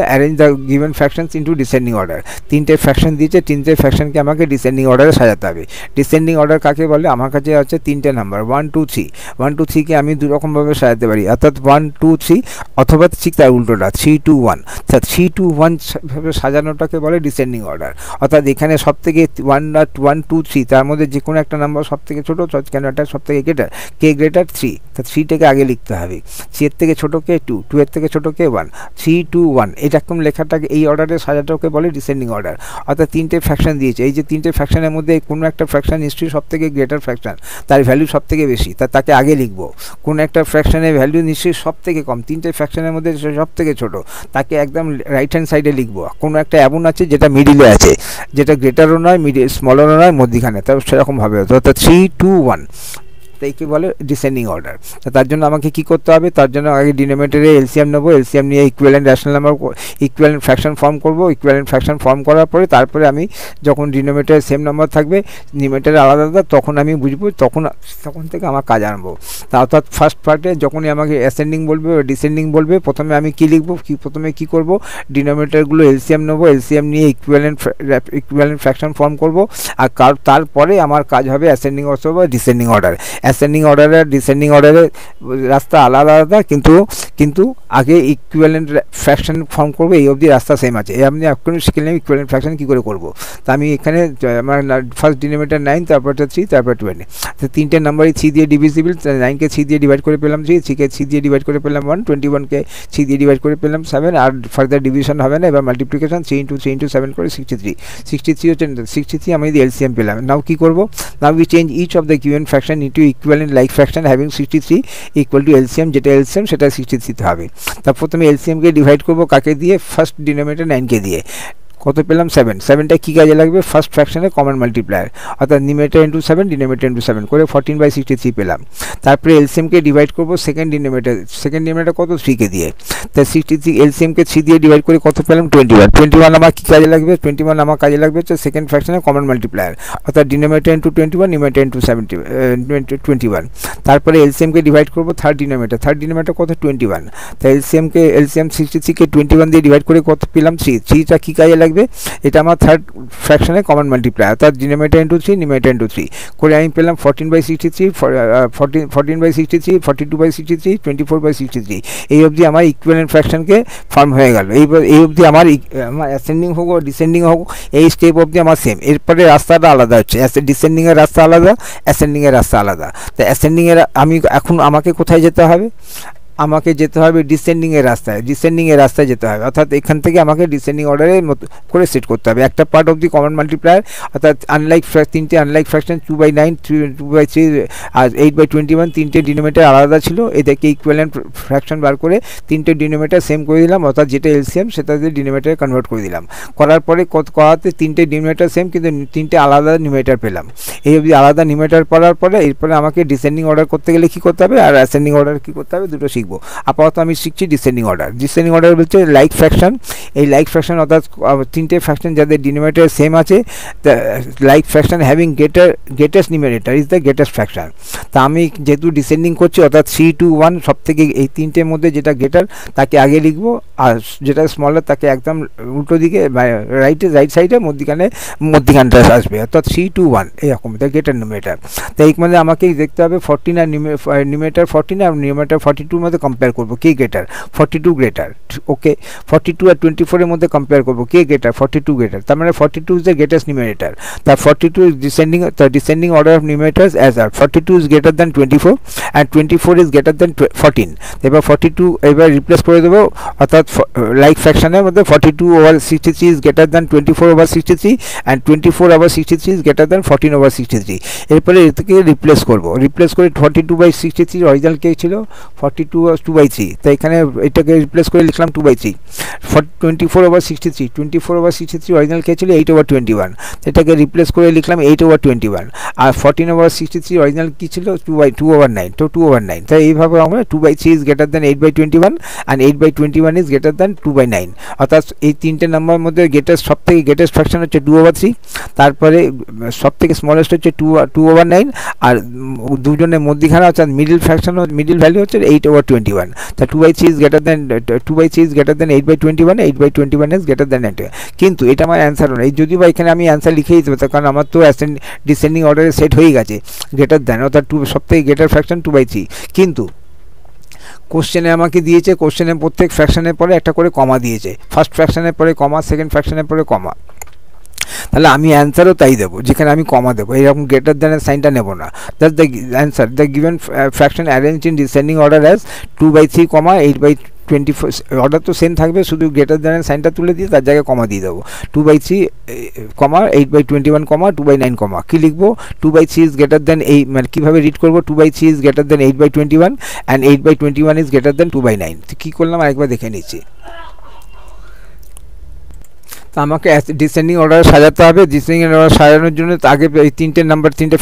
Arrange the given fractions into descending order. তিনটে ফ্র্যাকশন দিয়েছে, তিনটে ফ্র্যাকশনকে আমাকে ডিসেন্ডিং অর্ডারে সাজাতে হবে। ডিসেন্ডিং অর্ডার কাকে বলে, আমার কাছে আছে তিনটে নাম্বার 1 2 3। 1 2 3কে আমি দুরকমভাবে সাজাতে পারি, অর্থাৎ 1 2 3, অথবা ঠিক তার উল্টোটা 3 2 1। অর্থাৎ 3 2 1 ভাবে সাজানোটাকে বলে ডিসেন্ডিং অর্ডার। অর্থাৎ এখানে সব থেকে 1 2 3 তার মধ্যে যে কোনো একটা নাম্বার সব থেকে ছোটো, কেন এটা সব থেকে গ্রেটার, কে গ্রেটার 3, তা 3টাকে আগে লিখতে হবে। 3 এর থেকে ছোটো কে 2, 2 এর থেকে ছোটো কে 1, 3 2 1 এরকম লেখাটাকে, এই অর্ডারে সাজাটাকে বলে ডিসেন্ডিং অর্ডার। অর্থাৎ তিনটে ফ্র্যাকশন দিয়েছে, এই যে তিনটে ফ্র্যাকশনের মধ্যে কোনো একটা ফ্র্যাকশন নিশ্চয়ই সব থেকে গ্রেটার ফ্র্যাকশন, তার ভ্যালু সব থেকে বেশি, তাকে আগে লিখবো। কোনো একটা ফ্র্যাকশনের ভ্যালু নিশ্চয়ই সব থেকে কম, তিনটে ফ্র্যাকশনের মধ্যে সব থেকে ছোটো, তাকে একদম রাইট হ্যান্ড সাইডে লিখবো। কোনো একটা এমন আছে যেটা মিডিলে আছে, যেটা গ্রেটারও নয়, স্মলারও নয়, মধ্যিখানে, তাও সেরকমভাবে হতো। অর্থাৎ 3 2 1 তাই কি বলে ডিসেন্ডিং অর্ডার। তার জন্য আমাকে কি করতে হবে, তার জন্য আগে ডিনোমিনেটরে এলসিএম নেব, এলসিএম নিয়ে equivalent rational number, equivalent fraction form করব। ইকুইভ্যালেন্ট ফ্র্যাকশন ফর্ম করার পরে তারপরে আমি যখন ডিনোমিনেটরে সেম নাম্বার থাকবে, নিউমারেটরে আলাদা আলাদা, তখন আমি বুঝবো, তখন থেকে আমার কাজ আনবো। তা অর্থাৎ ফার্স্ট পার্টে যখনই আমাকে অ্যাসেন্ডিং বলবে, ডিসেন্ডিং বলবে, প্রথমে আমি কি লিখবো, প্রথমে কি করব, ডিনোমিনেটরগুলো এলসিএম নেবো, এলসিএম নিয়ে ইকুইভ্যালেন্ট ফ্র্যাকশন ফর্ম করব। আর তারপরে আমার কাজ হবে অ্যাসেন্ডিং অথবা ডিসেন্ডিং অর্ডার। অ্যাসেন্ডিং অর্ডারে ডিসেন্ডিং অর্ডারে রাস্তা আলাদা আলাদা, কিন্তু আগে ইকুইভ্যালেন্ট ফ্র্যাকশন ফর্ম করবো, এই অবধি রাস্তা সেম আছে। আপনি এখন শিখে নেবেন ইকুইভ্যালেন্ট ফ্র্যাকশন কী করে করবো। তা আমি এখানে আমার ফার্স্ট ডিনোমিনেটর 9, তারপর 3, তারপর 20, তো তিনটে নাম্বারই 3 দিয়ে ডিভিজিবল। 9কে 3 দিয়ে ডিভাইড করে পেলাম 3, 3কে 3 দিয়ে ডিভাইড করে পেলাম 1, 21কে 3 দিয়ে ডিভাইড করে পেলাম 7, আর ফার্দার ডিভিশন হবে না। এবার মাল্টিপ্লিকেশন 3 × 7 করে 63 হচ্ছে 63 আমি এলসিএম পেলাম। নাও কী করবো, now we change each of the given fraction into equivalent like fraction having 63 equal to LCM, যেটা এলসিএম সেটা 63 হবে। তা প্রথমে এলসিএমকে ডিভাইড করবো কাকে দিয়ে, ফার্স্ট ডিনোমিনেটর 9কে দিয়ে। কত পেলাম 7, 7টা কী কাজে লাগবে, ফার্স্ট ফ্র্যাকশনে কমন মাল্টিপ্লায়ার, অর্থাৎ নিউমারেটর ইন্টু 7 ডিনোমিনেটর ইন্টু 7 করে 14/63 পেলাম। তারপরে এলসিএমকে ডিভাইড করবো সেকেন্ড ডিনোমিনেটর কত 3কে দিয়ে। তা 63 এলসিএমকে 3 দিয়ে ডিভাইড করে কত পেলাম 21 আমার কী কাজে লাগবে, 21 আমার কাজে লাগবে হচ্ছে সেকেন্ড ফ্র্যাকশনে কমন মাল্টিপ্লায়ার, অর্থাৎ ডিনোমিনেটর ইন্টু 21 নিউমারেটর ইন্টু 21। তারপরে এলসিএমকে ডিভাইড করবো থার্ড ডিনোমিনেটর কত 21। তা এলসিএম 63কে 21 দিয়ে ডিভাইড করে কত পেলাম 3টা কী কাজে লাগবে, এটা আমার থার্ড ফ্র্যাকশনে কমন মাল্টিপ্লায়ার, অর্থাৎ ডিনোমিনেটর ইন্টু 3 নিউমারেটর ইন্টু 3 করে আমি পেলাম 14/63, 14/63, 42/63, 24/63। এই অবধি আমার ইকুইভ্যালেন্ট ফ্র্যাকশনকে ফর্ম হয়ে গেল। এই অবধি আমার অ্যাসেন্ডিং হোক ডিসেন্ডিং হোক, এই স্টেপ অবধি আমার সেম। এরপরে রাস্তাটা আলাদা হচ্ছে, ডিসেন্ডিংয়ের রাস্তা আলাদা, অ্যাসেন্ডিংয়ের রাস্তা আলাদা। তো অ্যাসেন্ডিংয়ের আমাকে কোথায় যেতে হবে, আমাকে যেতে হবে ডিসেন্ডিংয়ের রাস্তায় যেতে হবে, অর্থাৎ এখান থেকে আমাকে ডিসেন্ডিং অর্ডারের মতো করে সেট করতে হবে। একটা part of the common multiplier, অর্থাৎ তিনটে আনলাইক ফ্র্যাকশন 2/9, 2/3 আর 8/21 তিনটে ডিনোমিনেটর আলাদা ছিল, এদেরকে ইকুইভ্যালেন্ট ফ্র্যাকশন বার করে তিনটে ডিনোমিনেটর সেম করে দিলাম, অর্থাৎ যেটা এলসিএম সেটা দিয়ে ডিনোমিনেটরে কনভার্ট করে দিলাম। করার পরে করাতে তিনটে ডিনোমিনেটর সেম কিন্তু তিনটে আলাদা নিউমেরেটর পেলাম। এই অবধি আলাদা নিউমেরেটর পড়ার পরে এরপরে আমাকে ডিসেন্ডিং অর্ডার করতে গেলে কী করতে হবে আর অ্যাসেন্ডিং অর্ডার কী করতে হবে দুটো শিখবো। আপাতত আমি শিখছি ডিসেন্ডিং অর্ডার। ডিসেন্ডিং অর্ডার বলছে লাইক ফ্র্যাকশন। এই লাইক ফ্র্যাকশন অর্থাৎ তিনটে ফ্র্যাকশন যাদের ডিনোমিনেটর সেম আছে, like fraction having greatest numerator is the greatest fraction. তা আমি যেহেতু ডিসেন্ডিং করছি অর্থাৎ 3 to 1 সব থেকে এই তিনটের মধ্যে যেটা গ্রেটার তাকে আগে লিখবো, আর যেটা স্মলার তাকে একদম উল্টো দিকে রাইট সাইডে মধ্যিখানটা আসবে, অর্থাৎ 3 to 1 এরকম গ্রেটার নিউমেরেটর। তাই এই মানে আমাকে দেখতে হবে 14 আর নিউমেরেটর 14 আর নিউমেরেটর 42 মধ্যে কম্পেয়ার করবো কে গ্রেটার, 42 গ্রেটার। ওকে, 42 আর 24 মধ্যে কম্পেয়ার করবো কে গ্রেটার, 42 গ্রেটার। তার মানে 42 ইজ দ্য গ্রেটেস্ট নিউমেরেটর। তা 42 is descending order of numerators as আর 42 is greater than 24 and 24 is greater than 14. এবার 42 এবার রিপ্লেস করে দেবো, অর্থাৎ লাইক ফ্র্যাকশনের মধ্যে 42/63 is greater than 24/63 and 24/63 is greater than 14/63। এরপরে এটাকে রিপ্লেস করবো, রিপ্লেস করে 42/63 অরিজিনাল কে ছিল 42/2/3, তাই এখানে এটাকে রিপ্লেস করে লিখলাম 2/3। 24/63 অরিজিনাল কে ছিল 8/21, এটাকে রিপ্লেস করে লিখলাম 8/21। আর 14/63 অরিজিনাল কী ছিল 2/9, তো 2/9। তাই এইভাবে আমরা 2/3 is greater than 8/21 and 8/21 is greater than 2/9, অর্থাৎ এই তিনটে নাম্বারের মধ্যে সব থেকে গ্রেটেস্ট ফ্র্যাকশন হচ্ছে 2/3, তারপরে সব থেকে স্মলেস্ট হচ্ছে 2/9, আর দুজনের মধ্যিখানে অর্থাৎ মিডিল ভ্যালু হচ্ছে 8/21। তা 2/3 is greater than 8/21, 8/21 is greater than 9। কিন্তু এটা আমার অ্যান্সার নয়, যদি বা এখানে আমি অ্যান্সার লিখেই দেবো, কারণ আমার তো ডিসেন্ডিং অর্ডারে সেট হয়ে গেছে গ্রেটার দ্যান, অর্থাৎ সব থেকে গ্রেটার ফ্র্যাকশন 2/3। কিন্তু কোশ্চেনে আমাকে দিয়েছে, কোশ্চেনে প্রত্যেক ফ্র্যাকশনের পরে একটা করে কমা দিয়েছে, ফার্স্ট ফ্র্যাকশনের পরে কমা, সেকেন্ড ফ্র্যাকশনের পরে কমা। তাহলে আমি অ্যান্সারও তাই দেবো, যেখানে আমি কমা দেবো, এরকম গ্রেটার দ্যানের সাইনটা নেব না। That's the answer. The given fraction arrange in descending order as 2/3, 8/24। Order তো সেম থাকবে, শুধু গ্রেটার দ্যানের সাইনটা তুলে দিয়ে তার জায়গায় কমা দিয়ে দেবো। 2/3, 8/21, 2/9, কী লিখবো 2/3 ইজ গ্রেটার দ্যান এই, মানে কীভাবে রিড করবো 2/3 is greater than 8/21 and 8/21 is greater than 2/9। তো কী করলাম আরেকবার দেখে নিচ্ছি। তো আমাকে ডিসেন্ডিং অর্ডার সাজাতে হবে। ডিসেন্ডিং অর্ডার সাজানোর জন্য আগে এই তিনটে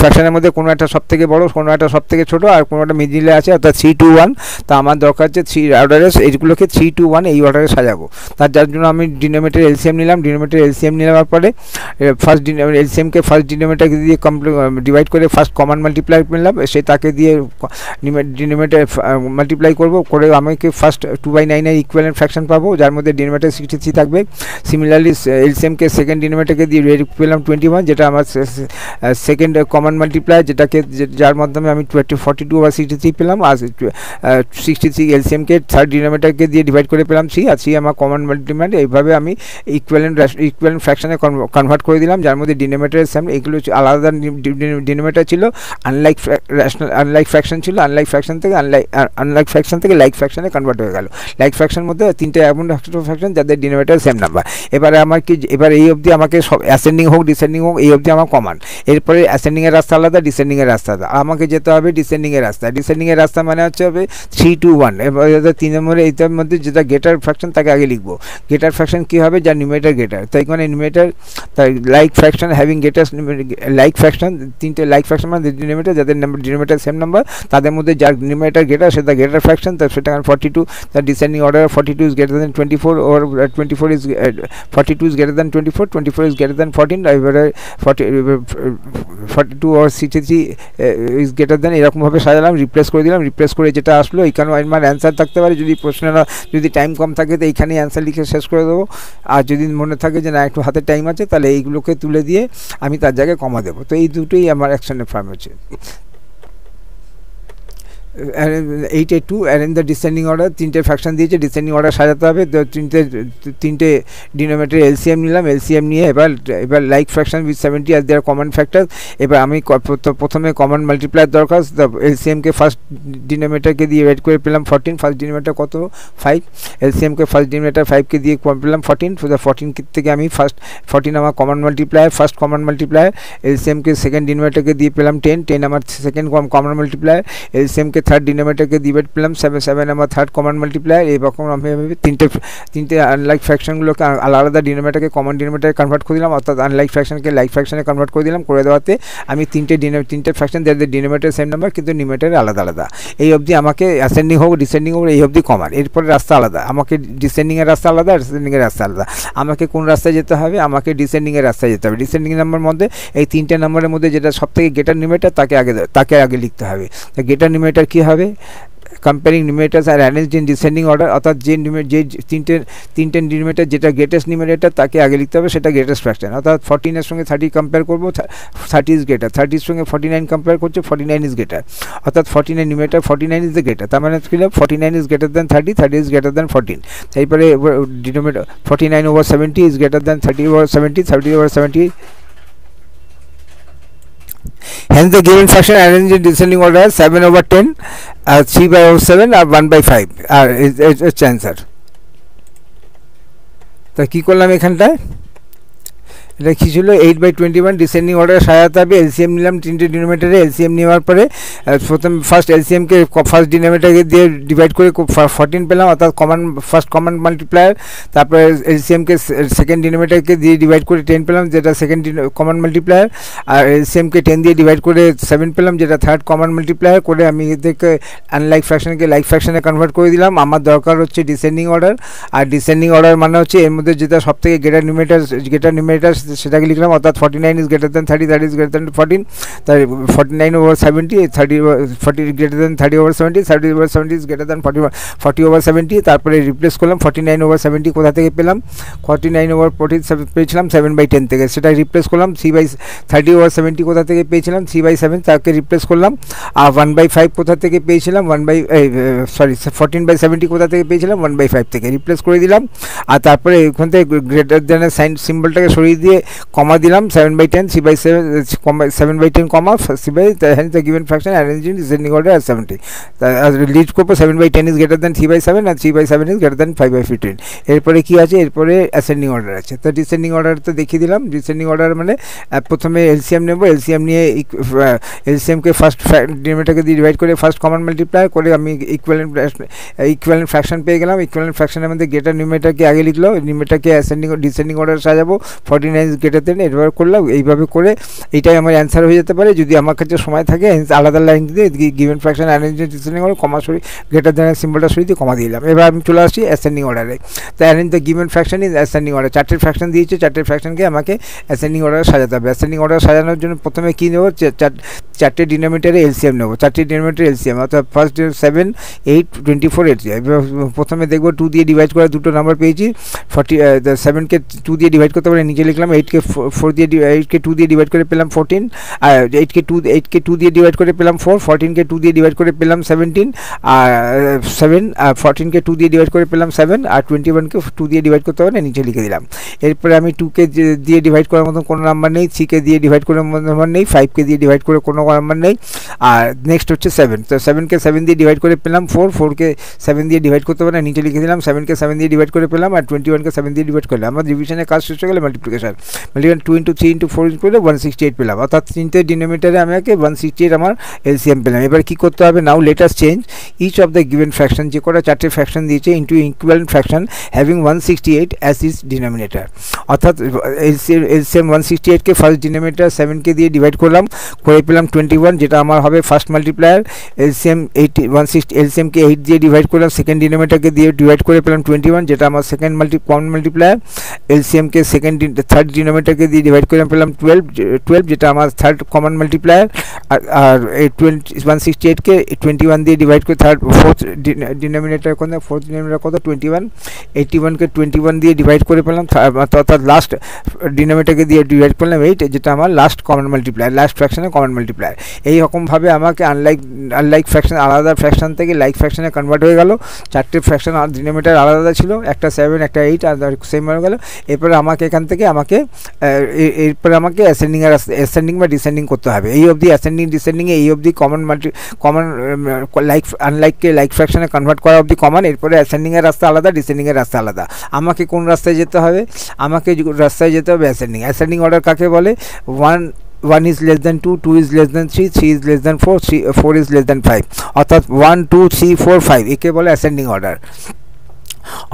ফ্র্যাকশনের মধ্যে কোনো একটা সব থেকে বড়ো, কোনো একটা সব থেকে ছোটো, আর কোনো একটা মিডিলে আছে, অর্থাৎ 3 to 1। তা আমার দরকার হচ্ছে 3 অর্ডারে এইগুলোকে 3 to 1 এই অর্ডারে সাজাবো। যার জন্য আমি ডিনোমিনেটর এলসিএম নিলাম। ডিনোমিনেটর এলসিএম নেওয়ার পরে ফার্স্ট এলসিএমকে ফার্স্ট ডিনোমিনেটরকে দিয়ে ডিভাইড করে ফার্স্ট কমন মাল্টিপ্লাই নিলাম, সে তাকে দিয়ে ডিনোমিনেটর মাল্টিপ্লাই করবো, করে আমাকে ফার্স্ট 2/9 এর ইকুইভ্যালেন্ট ফ্র্যাকশন পাবো, যার মধ্যে ডিনোমিনেটর 63 থাকবে। সিমিলারলি এলসিএমকে সেকেন্ড ডিনোমিনেটরকে দিয়ে পেলাম 21, যেটা আমার সেকেন্ড কমন মাল্টিপ্লাই, যার মাধ্যমে আমি 42/63 পেলাম। আর 63 এলসিএমকে থার্ড ডিনোমিনেটরকে দিয়ে ডিভাইড করে পেলাম 3, আর 3 আমার কমন মাল্টিপ্লাই। এইভাবে আমি ইকুইভ্যালেন্ট ফ্র্যাকশনে কনভার্ট করে দিলাম, যার মধ্যে ডিনোমিনেটরের সেম, এগুলো আলাদা ডিনোমিনেটর ছিল, আনলাইক ফ্র্যাকশন ছিল, আনলাইক ফ্র্যাকশন থেকে লাইক ফ্র্যাকশনে কনভার্ট হয়ে গেল। লাইক ফ্র্যাকশন মধ্যে তিনটে এমন ফ্র্যাকশন যাদের ডিনোমিনেটর সেম নাম্বার। এবারে আমার কি, এবার এই অবধি আমাকে সব অ্যাসেন্ডিং হোক ডিসেন্ডিং হোক এই অবধি আমার কমান। এরপরে অ্যাসেন্ডিংয়ের রাস্তা আলাদা, ডিসেন্ডিংয়ের রাস্তা আলাদা। আমাকে যেতে হবে ডিসেন্ডিংয়ের রাস্তা। ডিসেন্ডিংয়ের রাস্তা মানে হচ্ছে হবে 3 to 1। এবার 3 নম্বরে এইটার মধ্যে যেটা গ্রেটার ফ্র্যাকশন তাকে আগে লিখবো। গ্রেটার ফ্র্যাকশন কী হবে, যার নিউমেরেটর গ্রেটার, তাই মানে নিউমেরেটর তাই like fraction having greater like fraction, তিনটে লাইক ফ্র্যাকশন মানে ডিনোমিনেটর যাদের ডিনোমিনেটর সেম নাম্বার, তাদের মধ্যে যার নিউমেরেটর গ্রেটার সেটা গ্রেটার ফ্র্যাকশন, সেটা 42। তার descending order 42 is greater than 24 or 24 is 42 is greater than 24, 24 is greater than 14, এবারে 42 or 63 is greater than, এরকমভাবে সাজালাম, রিপ্লেস করে দিলাম। রিপ্লেস করে যেটা আসলো এখানেও আমার অ্যান্সার থাকতে পারে, যদি প্রশ্নটা যদি টাইম কম থাকে তো এইখানেই অ্যান্সার লিখে শেষ করে দেবো। আর যদি মনে থাকে যে না একটু হাতে টাইম আছে, তাহলে এইগুলোকে তুলে দিয়ে আমি তার জায়গায় কমা দেবো। তো এই দুটোই আমার অ্যাকশনের ফর্ম হচ্ছে। 8 2 অ্যারেঞ্জ দ্য ডিসেন্ডিং অর্ডার, তিনটে ফ্র্যাকশন দিয়েছে, ডিসেন্ডিং অর্ডার সাজাতে হবে। তো তিনটে ডিনোমিনেটর এলসিএম নিলাম, এলসিএম নিয়ে এবার লাইক ফ্র্যাকশন উইথ 70 আর দেয়ার কমন ফ্যাক্টর। এবার আমি প্রথমে কমন মাল্টিপ্লায়ার দরকার, এলসিএমকে ফার্স্ট ডিনোমিনেটরকে দিয়ে ডিভাইড করে পেলাম 14, ফার্স্ট ডিনোমিনেটর কত 5, এলসিএমকে ফার্স্ট ডিনোমিনেটর 5কে দিয়ে পেলাম 14, 14 থেকে আমি 14 আমার common multiplier, first common multiplier. এলসিএমকে সেকেন্ড ডিনোমিনেটরকে দিয়ে পেলাম 10 আমার সেকেন্ড কমন মাল্টিপ্লায়ার। এলসিএমকে থার্ড ডিনোমিনেটরকে ডিভাইড পেলাম 7 আমার থার্ড কমন মাল্টিপ্লায়ার। এরকম আমি তিনটে আনলাইক ফ্র্যাকশনগুলোকে আলাদা ডিনোমিনেটরকে কমন ডিনোমিনেটরে কনভার্ট করে দিলাম, অর্থাৎ আনলাইক ফ্র্যাকশনকে লাইক ফ্র্যাকশনে কনভার্ট করে দিলাম। করে দেওয়াতে আমি তিনটে ফ্র্যাকশন যাদের ডিনোমিনেটর সেম নাম্বার কিন্তু নিউমিনেটর আলাদা আলাদা। এই অবধি আমাকে অ্যাসেন্ডিং হোক ডিসেন্ডিং হোক এই অবধি কমান। এরপরে রাস্তা আলাদা, আমাকে ডিসেন্ডিংয়ের রাস্তা আলাদা, অ্যাসেন্ডিংয়ের রাস্তা আলাদা। আমাকে কোন রাস্তায় যেতে হবে? আমাকে ডিসেন্ডিংয়ের রাস্তায় যেতে হবে। ডিসেন্ডিং নাম্বার মধ্যে এই তিনটে নাম্বারের মধ্যে যেটা সবথেকে গ্রেটার নিউমিনেটর তাকে আগে লিখতে হবে। তো গ্রেটার নিউমিনেটর কী হবে? comparing numerators are arranged in descending order, অর্থাৎ যে তিনটে ডিনোমিনেটর যেটা গ্রেটেস্ট নিউমিনেটর তাকে আগে লিখতে হবে, সেটা গ্রেটেস্ট ফ্র্যাকশন। অর্থাৎ 14 এর সঙ্গে 30 কম্পেয়ার করবো, 30 ইজ গ্রেটার। 30 এর সঙ্গে 49 কম্পেয়ার করছে, 49 ইজ গ্রেটার। অর্থাৎ 49 নিউমিনেটর 49 ইজ দ্য গ্রেটার। তার মানে কি 49 is greater than 30, 30 is greater than 14। তারপরে denominator 49 over 70 is greater than 30 over 70, 30 over 70. Hence the given fraction arranged in descending order 7 over 10, 3 by over 7 or 1 by 5 is answer. তো কী করলাম এখানটায়? এটা কী ছিল? 8/21 ডিসেন্ডিং অর্ডার সাজাতে হবে। এলসিএম নিলাম তিনটে ডিনোমিনেটরে। এলসিএম নেওয়ার পরে ফার্স্ট এলসিএমকে ফার্স্ট ডিনোমিনেটরকে দিয়ে ডিভাইড করে 14 পেলাম, অর্থাৎ ফার্স্ট কমন মাল্টিপ্লায়ার। তারপরে এলসিএমকে সেকেন্ড ডিনোমিনেটরকে দিয়ে ডিভাইড করে 10 পেলাম, যেটা সেকেন্ড কমন মাল্টিপ্লায়ার। আর এলসিএমকে 10 দিয়ে ডিভাইড করে 7 পেলাম, যেটা থার্ড কমন মাল্টিপ্লায়ার। করে আমি এদেরকে আনলাইক ফ্র্যাকশনকে লাইক ফ্র্যাকশনে কনভার্ট করে দিলাম। আমার দরকার হচ্ছে ডিসেন্ডিং অর্ডার। আর ডিসেন্ডিং অর্ডার মানে হচ্ছে এর মধ্যে যেটা সবথেকে গ্রেটার নিউমিনেটর সেটাকে লিখলাম, অর্থাৎ 49 is greater than 30, 30 is greater than 14, তাই 49 over 70, 40 greater than 30 over 70, 30 over 70 is greater than 40 over 70। তারপরে রিপ্লেস করলাম 49 ওভার 70 কোথা থেকে পেলাম? 49 ওভার 40 পেয়েছিলাম 7/10 থেকে, সেটা রিপ্লেস করলাম। 30 ওভার 70 কোথা থেকে পেয়েছিলাম? 3/7, তাকে রিপ্লেস করলাম। আর 1/5 কোথা থেকে পেয়েছিলাম? 14/70 কোথা থেকে পেয়েছিলাম? 1/5 থেকে, রিপ্লেস করে দিলাম। আর তারপরে এখান থেকে গ্রেটার দ্যানের সাইন সিম্বলটাকে সরিয়ে দিয়ে কমা দিলাম 7/10, 7/10 কমা hence the given fraction arranged in descending order as 70. Lead করবো 7/10 is greater than 3/7 and 3/7 is greater than 5/15। এরপরে কি আছে? এরপরে অ্যাসেন্ডিং অর্ডার আছে। তো ডিসেন্ডিং অর্ডার তো দেখিয়ে দিলাম। ডিসেন্ডিং অর্ডার মানে প্রথমে এলসিএম নেব, এলসিএম নিয়ে এলসিএমকে ফার্স্ট ডিনোমিনেটরকে দিয়ে ডিভাইড করে ফার্স্ট কমন মাল্টিপ্লায়ার করে আমি ইকুইভ্যালেন্ট ফ্র্যাকশন পেয়ে গেলাম। ইকুইভ্যালেন্ট ফ্র্যাকশনের মধ্যে গ্রেটার নিউমিনেটরকে আগে লিখলো, নিউমিনেটরকে ডিসেন্ডিং অর্ডার সাজাবো, 49 ইজ গ্রেটার দেন, এরপর করলাম। এইভাবে করে এইটাই আমার অ্যান্সার হয়ে যেতে পারে যদি আমার কাছে সময় থাকে। আলাদা লাইন দিয়ে given fraction arrange descending order comma sorry greater than সিম্বলটা সরিয়ে দিয়ে কমা দিলাম। এবার আমি চলে আসছি অ্যাসেন্ডিং অর্ডারে। তো arrange the given fraction is ascending order. 4টে ফ্র্যাকশন দিয়েছে, 4টে ফ্র্যাকশনকে আমাকে অ্যাসেন্ডিং অর্ডারে সাজাতে হবে। অ্যাসেন্ডিং অর্ডার সাজানোর জন্য প্রথমে কী নেব? 4টে ডিনোমিনেটরে এলসিএম নেব। 4টে ডিনোমিনেটর এলসিএম, অর্থাৎ ফার্স্ট 7, 8, 24, 8। প্রথমে দেখবো 2 দিয়ে ডিভাইড করে দুটো নাম্বার পেয়েছি। 7কে 2 দিয়ে ডিভাইড করতে পারে, নিচে লিখলাম। 8কে 2 দিয়ে ডিভাইড করে পেলাম 14, আর 8কে 2 দিয়ে ডিভাইড করে পেলাম 4, 14কে 2 দিয়ে ডিভাইড করে পেলাম 17, আর 7 আর 14কে 2 দিয়ে ডিভাইড করে পেলাম 7, আর 21কে 2 দিয়ে ডিভাইড করতে পারে, নিচে লিখে দিলাম। এরপরে আমি 2কে দিয়ে ডিভাইড করার মতন কোনো নাম্বার নেই, 3কে দিয়ে ডিভাইড করার মতো নাম্বার নেই, 5কে দিয়ে ডিভাইড করে কোনো নাম্বার নেই। আর নেক্সট হচ্ছে 7। তো 7কে 7 দিয়ে ডিভাইড করে পেলাম 4, 4কে 7 দিয়ে ডিভাইড করতে পারে, নিচে লিখে দিলাম। 7কে 7 দিয়ে ডিভাইড করে পেলাম, আর 21কে 7 দিয়ে ডিভাইড করলাম। আমার ডিভিশনের কাজ শেষ হয়ে গেলে মাল্টিপ্লিকেশন 2 into 3 into 4 করে 168 পেলাম, অর্থাৎ তিনটে ডিনোমিনেটরে আমাকে 168 আমার এলসিএম পেলাম। এবার কী করতে হবে? Now let us change each of the given fraction, যে কটা 4টে ফ্র্যাকশন দিয়েছে, into equivalent fraction having 168 as is denominator. অর্থাৎ এলসিএম 168কে ফার্স্ট ডিনোমিনেটর 7কে দিয়ে ডিভাইড করলাম, করে পেলাম 21, যেটা আমার হবে ফার্স্ট মাল্টিপ্লায়ার। এলসিএমকে 8 দিয়ে ডিভাইড করলাম, সেকেন্ড ডিনোমিনেটরকে দিয়ে ডিভাইড করে পেলাম 21, যেটা আমার সেকেন্ড কমন মাল্টিপ্লায়ার। এলসিএমকে থার্ড থার্ড ডিনোমিনেটরকে দিয়ে ডিভাইড করে পেলাম 12 যেটা আমার থার্ড কমন মাল্টিপ্লায়ার। আর এই 168কে 21 দিয়ে ডিভাইড করে ফোর্থ ডিনোমিনেটর কত, ফোর্থ ডিনোমিনেটর কত 21, 81কে 21 দিয়ে ডিভাইড করে পেলাম, অর্থাৎ লাস্ট ডিনোমিনেটরকে দিয়ে ডিভাইড করলাম 8, যেটা আমার লাস্ট কমন মাল্টিপ্লায়ার, লাস্ট ফ্র্যাকশনের কমন মাল্টিপ্লায়ার। এইরকমভাবে আমাকে আনলাইক ফ্র্যাকশন, আলাদা ফ্র্যাকশন থেকে লাইক ফ্র্যাকশনে কনভার্ট হয়ে গেল। চারটে ফ্র্যাকশন ডিনোমিনেটর আলাদা ছিল, একটা 7 একটা 8 আর সেম হয়ে গেল। এরপরে আমাকে এখান থেকে এরপরে আমাকে অ্যাসেন্ডিং বা ডিসেন্ডিং করতে হবে। এই অবধি অ্যাসেন্ডিং ডিসেন্ডিংয়ে এই অবধি কমন আনলাইককে লাইক ফ্র্যাকশনে কনভার্ট করা অবধি কমন। এরপরে অ্যাসেন্ডিংয়ের রাস্তা আলাদা, ডিসেন্ডিংয়ের রাস্তা আলাদা। আমাকে কোন রাস্তায় যেতে হবে? আমাকে রাস্তায় যেতে হবে অ্যাসেন্ডিং অর্ডার কাকে বলে? 1 is less than 2, 2 is less than 3, 3 is less than 4, 4 is less than 5, অর্থাৎ 1 2 3 4 5 একে বলে অ্যাসেন্ডিং অর্ডার।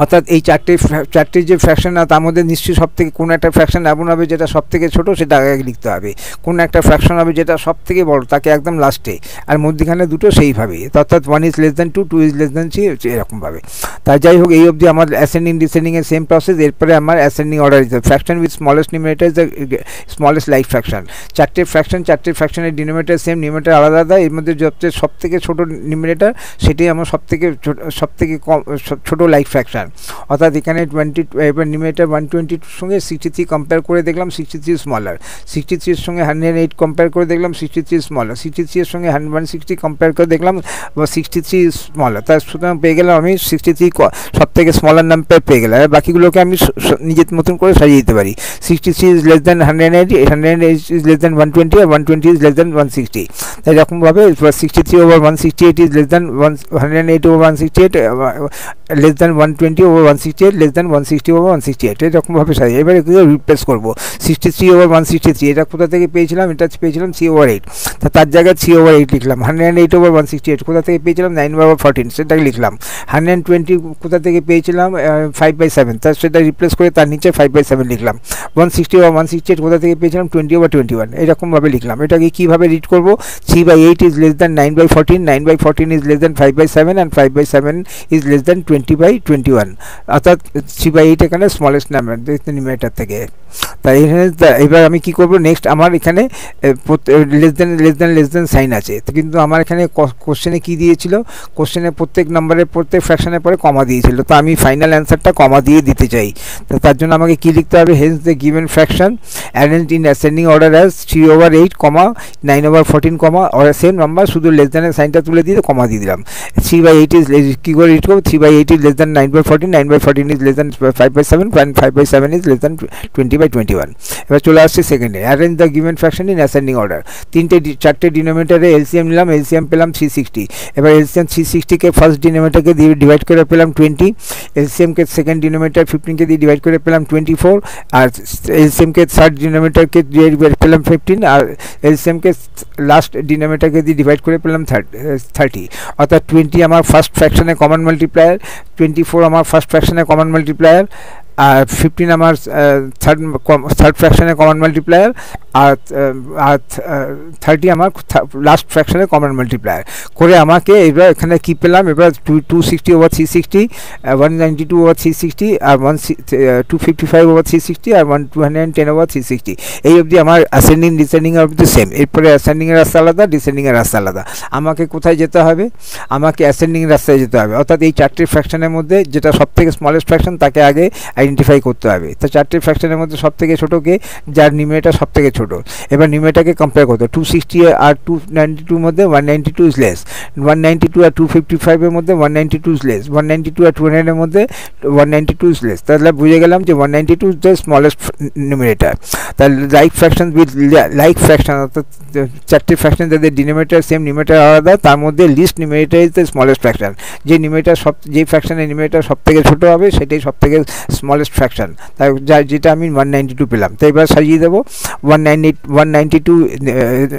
অর্থাৎ এই চারটে যে ফ্র্যাকশন, তার মধ্যে নিশ্চয়ই সব থেকে কোনো একটা ফ্র্যাকশন এমন হবে যেটা সব থেকে ছোটো, সেটা আগে লিখতে হবে। কোনো একটা ফ্র্যাকশন হবে যেটা সব থেকে বড়, তাকে একদম লাস্টে, আর মধ্যখানে দুটো সেইভাবেই, অর্থাৎ 1 is less than 2, 2 is less than 3 এরকমভাবে। তাই যাই হোক, এই অবধি আমার অ্যাসেন্ডিং ডিসেন্ডিংয়ের সেম প্রসেস। এরপরে আমার অ্যাসেন্ডিং অর্ডার দিতে হবে। Fraction with smallest numerator is the smallest like fraction. চারটে ফ্র্যাকশনের ডিনোমিনেটর সেম, নিউমিনেটর আলাদা আলাদা। এর মধ্যে সব থেকে ছোটো নিউমিনেটর, সেটাই আমার সব থেকে কম ছোটো লাইক ফ্র্যাকশন। অর্থাৎ এখানে এবার নিউমিনেটর 122 সঙ্গে 63 কম্পেয়ার করে দেখলাম 63 স্মলার, 63 সঙ্গে 108 কম্পেয়ার করে দেখলাম 63 স্মলার, 63 সঙ্গে 160 কম্পেয়ার করে দেখলাম 63 স্মলার। তার সুতরাং পেয়ে গেলাম আমি 63 সব থেকে স্মলার নাম্বার পেয়ে গেলাম। আর বাকিগুলোকে আমি নিজের মতন করে সাজিয়ে দিতে পারি। 63 is less than 180, 180 is less than 120, আর 120 ইজ লেস দ্যান 160। তাই এরকমভাবে 63 over 168 is less than 108 over 168, less than 120 over 168, less than 160 over 168, এরকমভাবে সাজিয়ে এবারে রিপ্লেস করবো। 63 ওভার 163 এটা কোথা থেকে পেয়েছিলাম? এটা পেয়েছিলাম 3 ওভার 8, তার জায়গায় 3 ওভার 8 লিখলাম। 108 ওভার 168 কোথা থেকে পেয়েছিলাম? 9 ওভার 14, সেটাকে লিখলাম। 120 কোথা থেকে পেয়েছিলাম? 5/7, তার সেটা রিপ্লেস করে তার নিচে 5/7 লিখলাম। 160 ওভার 168 কোথা থেকে পেয়েছিলাম? 20 ওভার 21, এরকমভাবে লিখলাম। এটাকে কীভাবে রিড করবো? 3/8 is less than 9/14, 9/14 is less than 5/7, and 5/7 is less than 20/21, অর্থাৎ 3/8 এখানে স্মলেস্ট নাম্বার নিউমিনেটর থেকে। তাই এবার আমি কি করব? নেক্সট আমার এখানে লেস দেন সাইন আছে, কিন্তু আমার এখানে কোশ্চেনে কি দিয়েছিল? কোশ্চেনে প্রত্যেক নাম্বারের প্রত্যেক ফ্র্যাকশনের পরে কমা দিয়েছিল, তো আমি ফাইনাল অ্যান্সারটা কমা দিয়ে দিতে চাই। তো তার জন্য আমাকে কি লিখতে হবে? Hence the given fraction arranged in ascending order as 3 over 8, 9 over 14, or same number, শুধু লেস দেনের সাইনটা তুলে দিয়ে কমা দিয়ে দিলাম। 3/8 ইজ কী করে রিড করবো? 3/8 is less than 9/14, 9/14 is less than 5/7, 5/7 is less than 20/21। এবার চলে আসছে সেকেন্ডে, arrange the given fraction in ascending order. চারটে ডিনোমিনেটরে এলসিএম নিলাম, এলসিএম পেলাম 360। এবার এলসিএম 360কে ফার্স্ট ডিনোমিনেটরকে দিয়ে ডিভাইড করে পেলাম 20, এলসিএমকে সেকেন্ড ডিনোমিনেটর 15কে দিয়ে ডিভাইড করে পেলাম 24, আর এলসিএমকে থার্ড ডিনোমিনেটরকে দিয়ে ডিভাইড পেলাম 15, আর এলসিএমকে লাস্ট ডিনোমিনেটরকে দিয়ে ডিভাইড করে পেলাম 30, অর্থাৎ 20 আমার ফার্স্ট ফ্র্যাকশনের কমন মাল্টিপ্লায়ার, 24 আমার ফার্স্ট ফ্র্যাকশনের কমন মাল্টিপ্লায়ার, আর 15 আমার থার্ড ফ্র্যাকশনের কমন মাল্টিপ্লায়ার, আর 30 আমার লাস্ট ফ্র্যাকশনের কমন মাল্টিপ্লায়ার করে আমাকে এবার এখানে কী পেলাম? এবার 260 ওভার 360, 192 ওভার 360, আর 255 ওভার 360, আর 210 ওভার 360। এই অবধি আমার অ্যাসেন্ডিং ডিসেন্ডিং অবধি সেম। এরপরে অ্যাসেন্ডিংয়ের রাস্তা আলাদা, ডিসেন্ডিংয়ের রাস্তা আলাদা। আমাকে কোথায় যেতে হবে? আমাকে অ্যাসেন্ডিং রাস্তায় যেতে হবে, অর্থাৎ এই চারটে ফ্র্যাকশনের মধ্যে যেটা সব থেকে স্মলেস্ট ফ্র্যাকশন তাকে আগে আইডেন্টিফাই করতে হবে। তো চারটে ফ্র্যাকশনের মধ্যে সব থেকে ছোটোকে, যার নিউমিনেটর সব থেকে ছোটো। এবার নিউমিনেটরকে কম্পেয়ার করতে 260 আর 292 মধ্যে 192 ইজ লেস, 192 আর 255 মধ্যে 192 ইজ লেস, 192 আর 200 মধ্যে 192 ইজ লেস। তাহলে বুঝে গেলাম যে 192 ইজ দ্য স্মলেস্ট নিউমিনেটর। তাহলে like fraction with like fraction, অর্থাৎ চারটে ফ্র্যাকশন যাদের ডিনোমিনেটর সেম, নিউমিনেটর আলাদা, তার মধ্যে least numerator is the smallest fraction. যে নিউমিনেটর যেই ফ্র্যাকশনের নিউমিনেটর সব থেকে ছোটো হবে সেটাই সব থেকে স্মলেস্ট ফ্র্যাকশন। তাই যেটা আমি 192 পেলাম। তো এবার সাজিয়ে দেবো 192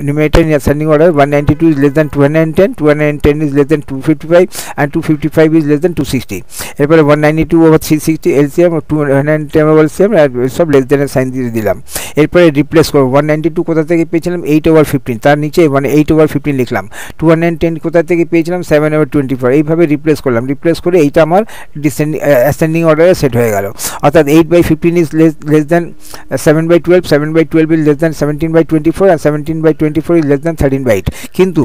numerator in ascending order. 192 is less than 210, 210 is less than 255, and 255 is less than 260. এরপরে 192 over 360 LCM, 210 over LCM, আর সব লেস দেনের সাইন দিয়ে দিলাম। এরপরে রিপ্লেস করবো। 192 কোথা থেকে পেয়েছিলাম? 8 over 15, তার নিচে 8 over 15 লিখলাম। 210 কোথা থেকে পেয়েছিলাম? 7 over 24। এইভাবে রিপ্লেস করলাম। রিপ্লেস করে এইটা আমার অ্যাসেন্ডিং অর্ডারে সেট হয়ে গেল। অর্থাৎ 8/15 is less than 7/12, 7/12 is less than 17/24 আর 17/24 ইজ লেস দ্যান 13/8। কিন্তু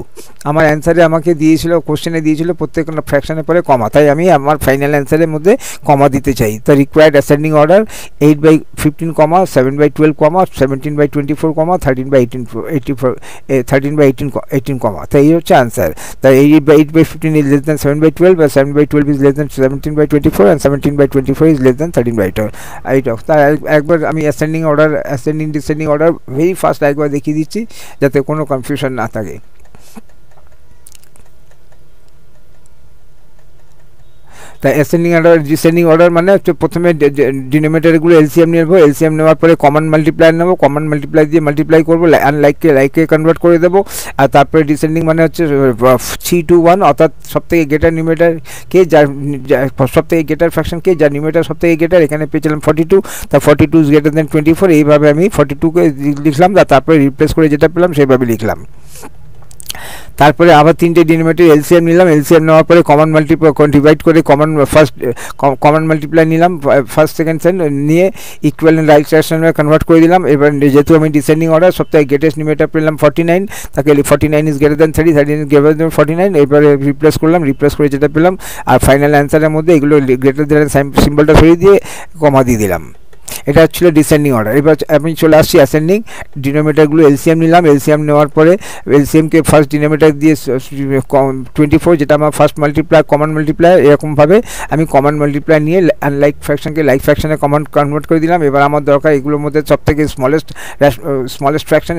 আমার অ্যান্সারে আমাকে দিয়েছিল, কোশ্চেনে দিয়েছিল প্রত্যেক ফ্র্যাকশনের পরে কমা, তাই আমি আমার ফাইনাল অ্যান্সারের মধ্যে কমা দিতে চাই। The required ascending order 8/15 comma 7/12 comma 17/24 comma 13/18 comma, তাই এই হচ্ছে আনসার। তাই 8/15 ইজ লেস দ্যান 7/12 আর 7/12 is less than 17/24 and 17/24 is less than 13/8। তার একবার আমি ascending order, ascending descending order very first একবার দেখিয়ে দিচ্ছি যাতে কোনো কনফিউশন না থাকে। তাই অ্যাসেন্ডিং অর্ডার ডিসেন্ডিং অর্ডার মানে হচ্ছে প্রথমে ডিনোমিনেটরগুলো এলসিএম নেবো, এলসিএম নেওয়ার পরে কমন মাল্টিপ্লাই নেবো, কমন মাল্টিপ্লাই দিয়ে মাল্টিপ্লাই করবো, আনলাইককে লাইকে কনভার্ট করে দেবো। আর তারপরে ডিসেন্ডিং মানে হচ্ছে 3 to 1, অর্থাৎ সবথেকে গ্রেটার নিউমিনেটরকে, যার সবথেকে গ্রেটার ফ্র্যাকশনকে, যার নিউমিনেটর সবথেকে গ্রেটার, এখানে পেয়েছিলাম 42, তা 42 ইজ গ্রেটার দেন 24, এইভাবে আমি 42কে লিখলাম, তারপরে রিপ্লেস করে যেটা পেলাম সেইভাবে লিখলাম। তারপরে আবার তিনটে ডিনোমিনেটর এলসিএম নিলাম, এলসিএম নেওয়ার পরে কমন মাল্টিপ্লাই ডিভাইড করে কমন মাল্টিপ্লাই নিলাম, ফার্স্ট সেকেন্ড নিয়ে ইকুয়ালেন্ট রাইট ফ্র্যাকশনে কনভার্ট করে দিলাম। এবার যেহেতু আমি ডিসেন্ডিং অর্ডার সবথেকে গ্রেটেস্ট নিউমিনেটর পেলাম 49, তাকে 49 is greater than 30, 30 is greater than 49, এবারে রিপ্লেস করলাম, রিপ্লেস করে যেটা পেলাম। আর ফাইনাল অ্যান্সারের মধ্যে এগুলো গ্রেটার দেন সিম্বলটা সরিয়ে দিয়ে কমা দিয়ে দিলাম। এটা ছিল ডিসেন্ডিং অর্ডার। এবার আমি চলে আসছি অ্যাসেন্ডিং। ডিনোমিনেটরগুলো এলসিএম নিলাম, এলসিএম নেওয়ার পরে এলসিএমকে ফার্স্ট ডিনোমিনেটর দিয়ে 24, যেটা আমার ফার্স্ট মাল্টিপ্লাই কমন মাল্টিপ্লাই, এরকমভাবে আমি কমন মাল্টিপ্লাই নিয়ে আনলাইক ফ্র্যাকশনকে লাইক ফ্র্যাকশনে কনভার্ট করে দিলাম। এবার আমার দরকার এগুলোর মধ্যে সবথেকে স্মলেস্ট ফ্র্যাকশন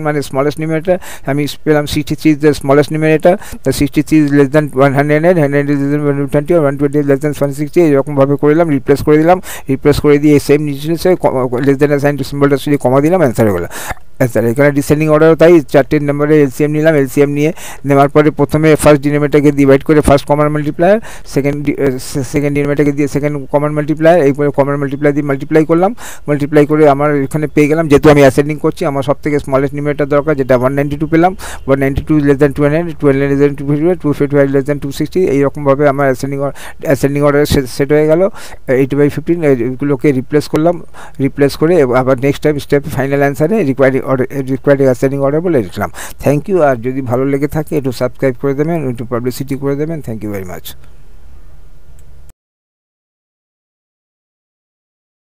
মানে স্মলেস্ট নিউমিনেটর। আমি পেলাম 63 is the smallest numerator, the 63 is less than 100, 100 is less than 120, 120 is less than 160, এরকমভাবে করে দিলাম, রিপ্লেস করে দিলাম। রিপ্লেস করে দিয়ে সেম নিচে লেস দ্যান সাইন সিম্বলটা শুধু কমা দিলাম, অ্যান্সার হয়ে গেল। আচ্ছা, এখানে ডিসেন্ডিং অর্ডারও তাই 4টে নম্বরে এলসিএম নিলাম, এলসিএম নিয়ে নেওয়ার পরে প্রথমে ফার্স্ট ডিনোমিনেটরকে ডিভাইড করে ফার্স্ট কমন মাল্টিপ্লায়ার, সেকেন্ড ডিনোমিনেটরকে দিয়ে সেকেন্ড কমন মাল্টিপ্লায়ার, এইপরে কমন মাল্টিপ্লাই দিয়ে মাল্টিপ্লাই করলাম, মাল্টিপ্লাই করে আমার এখানে পেয়ে গেলাম। যেহেতু আমি অ্যাসেন্ডিং করছি, আমার সব থেকে স্মলেস্ট ডিনোমিনেটর দরকার, যেটা 192 পেলাম, 192 less than 200, 200 less than 255 less than 260, এইরকমভাবে আমার অ্যাসেন্ডিং অর্ডার সেট হয়ে গেল। 8/15 এগুলোকে রিপ্লেস করলাম, রিপ্লেস করে আবার নেক্সট স্টেপ ফাইনাল অ্যান্সারে রিকোয়ার্ড অ্যাসেন্ডিং অর্ডার বলে লিখলাম। Thank you. আর যদি ভালো লেগে থাকে একটু সাবস্ক্রাইব করে দেবেন, একটু পাবলিসিটি করে দেবেন। Thank you very much.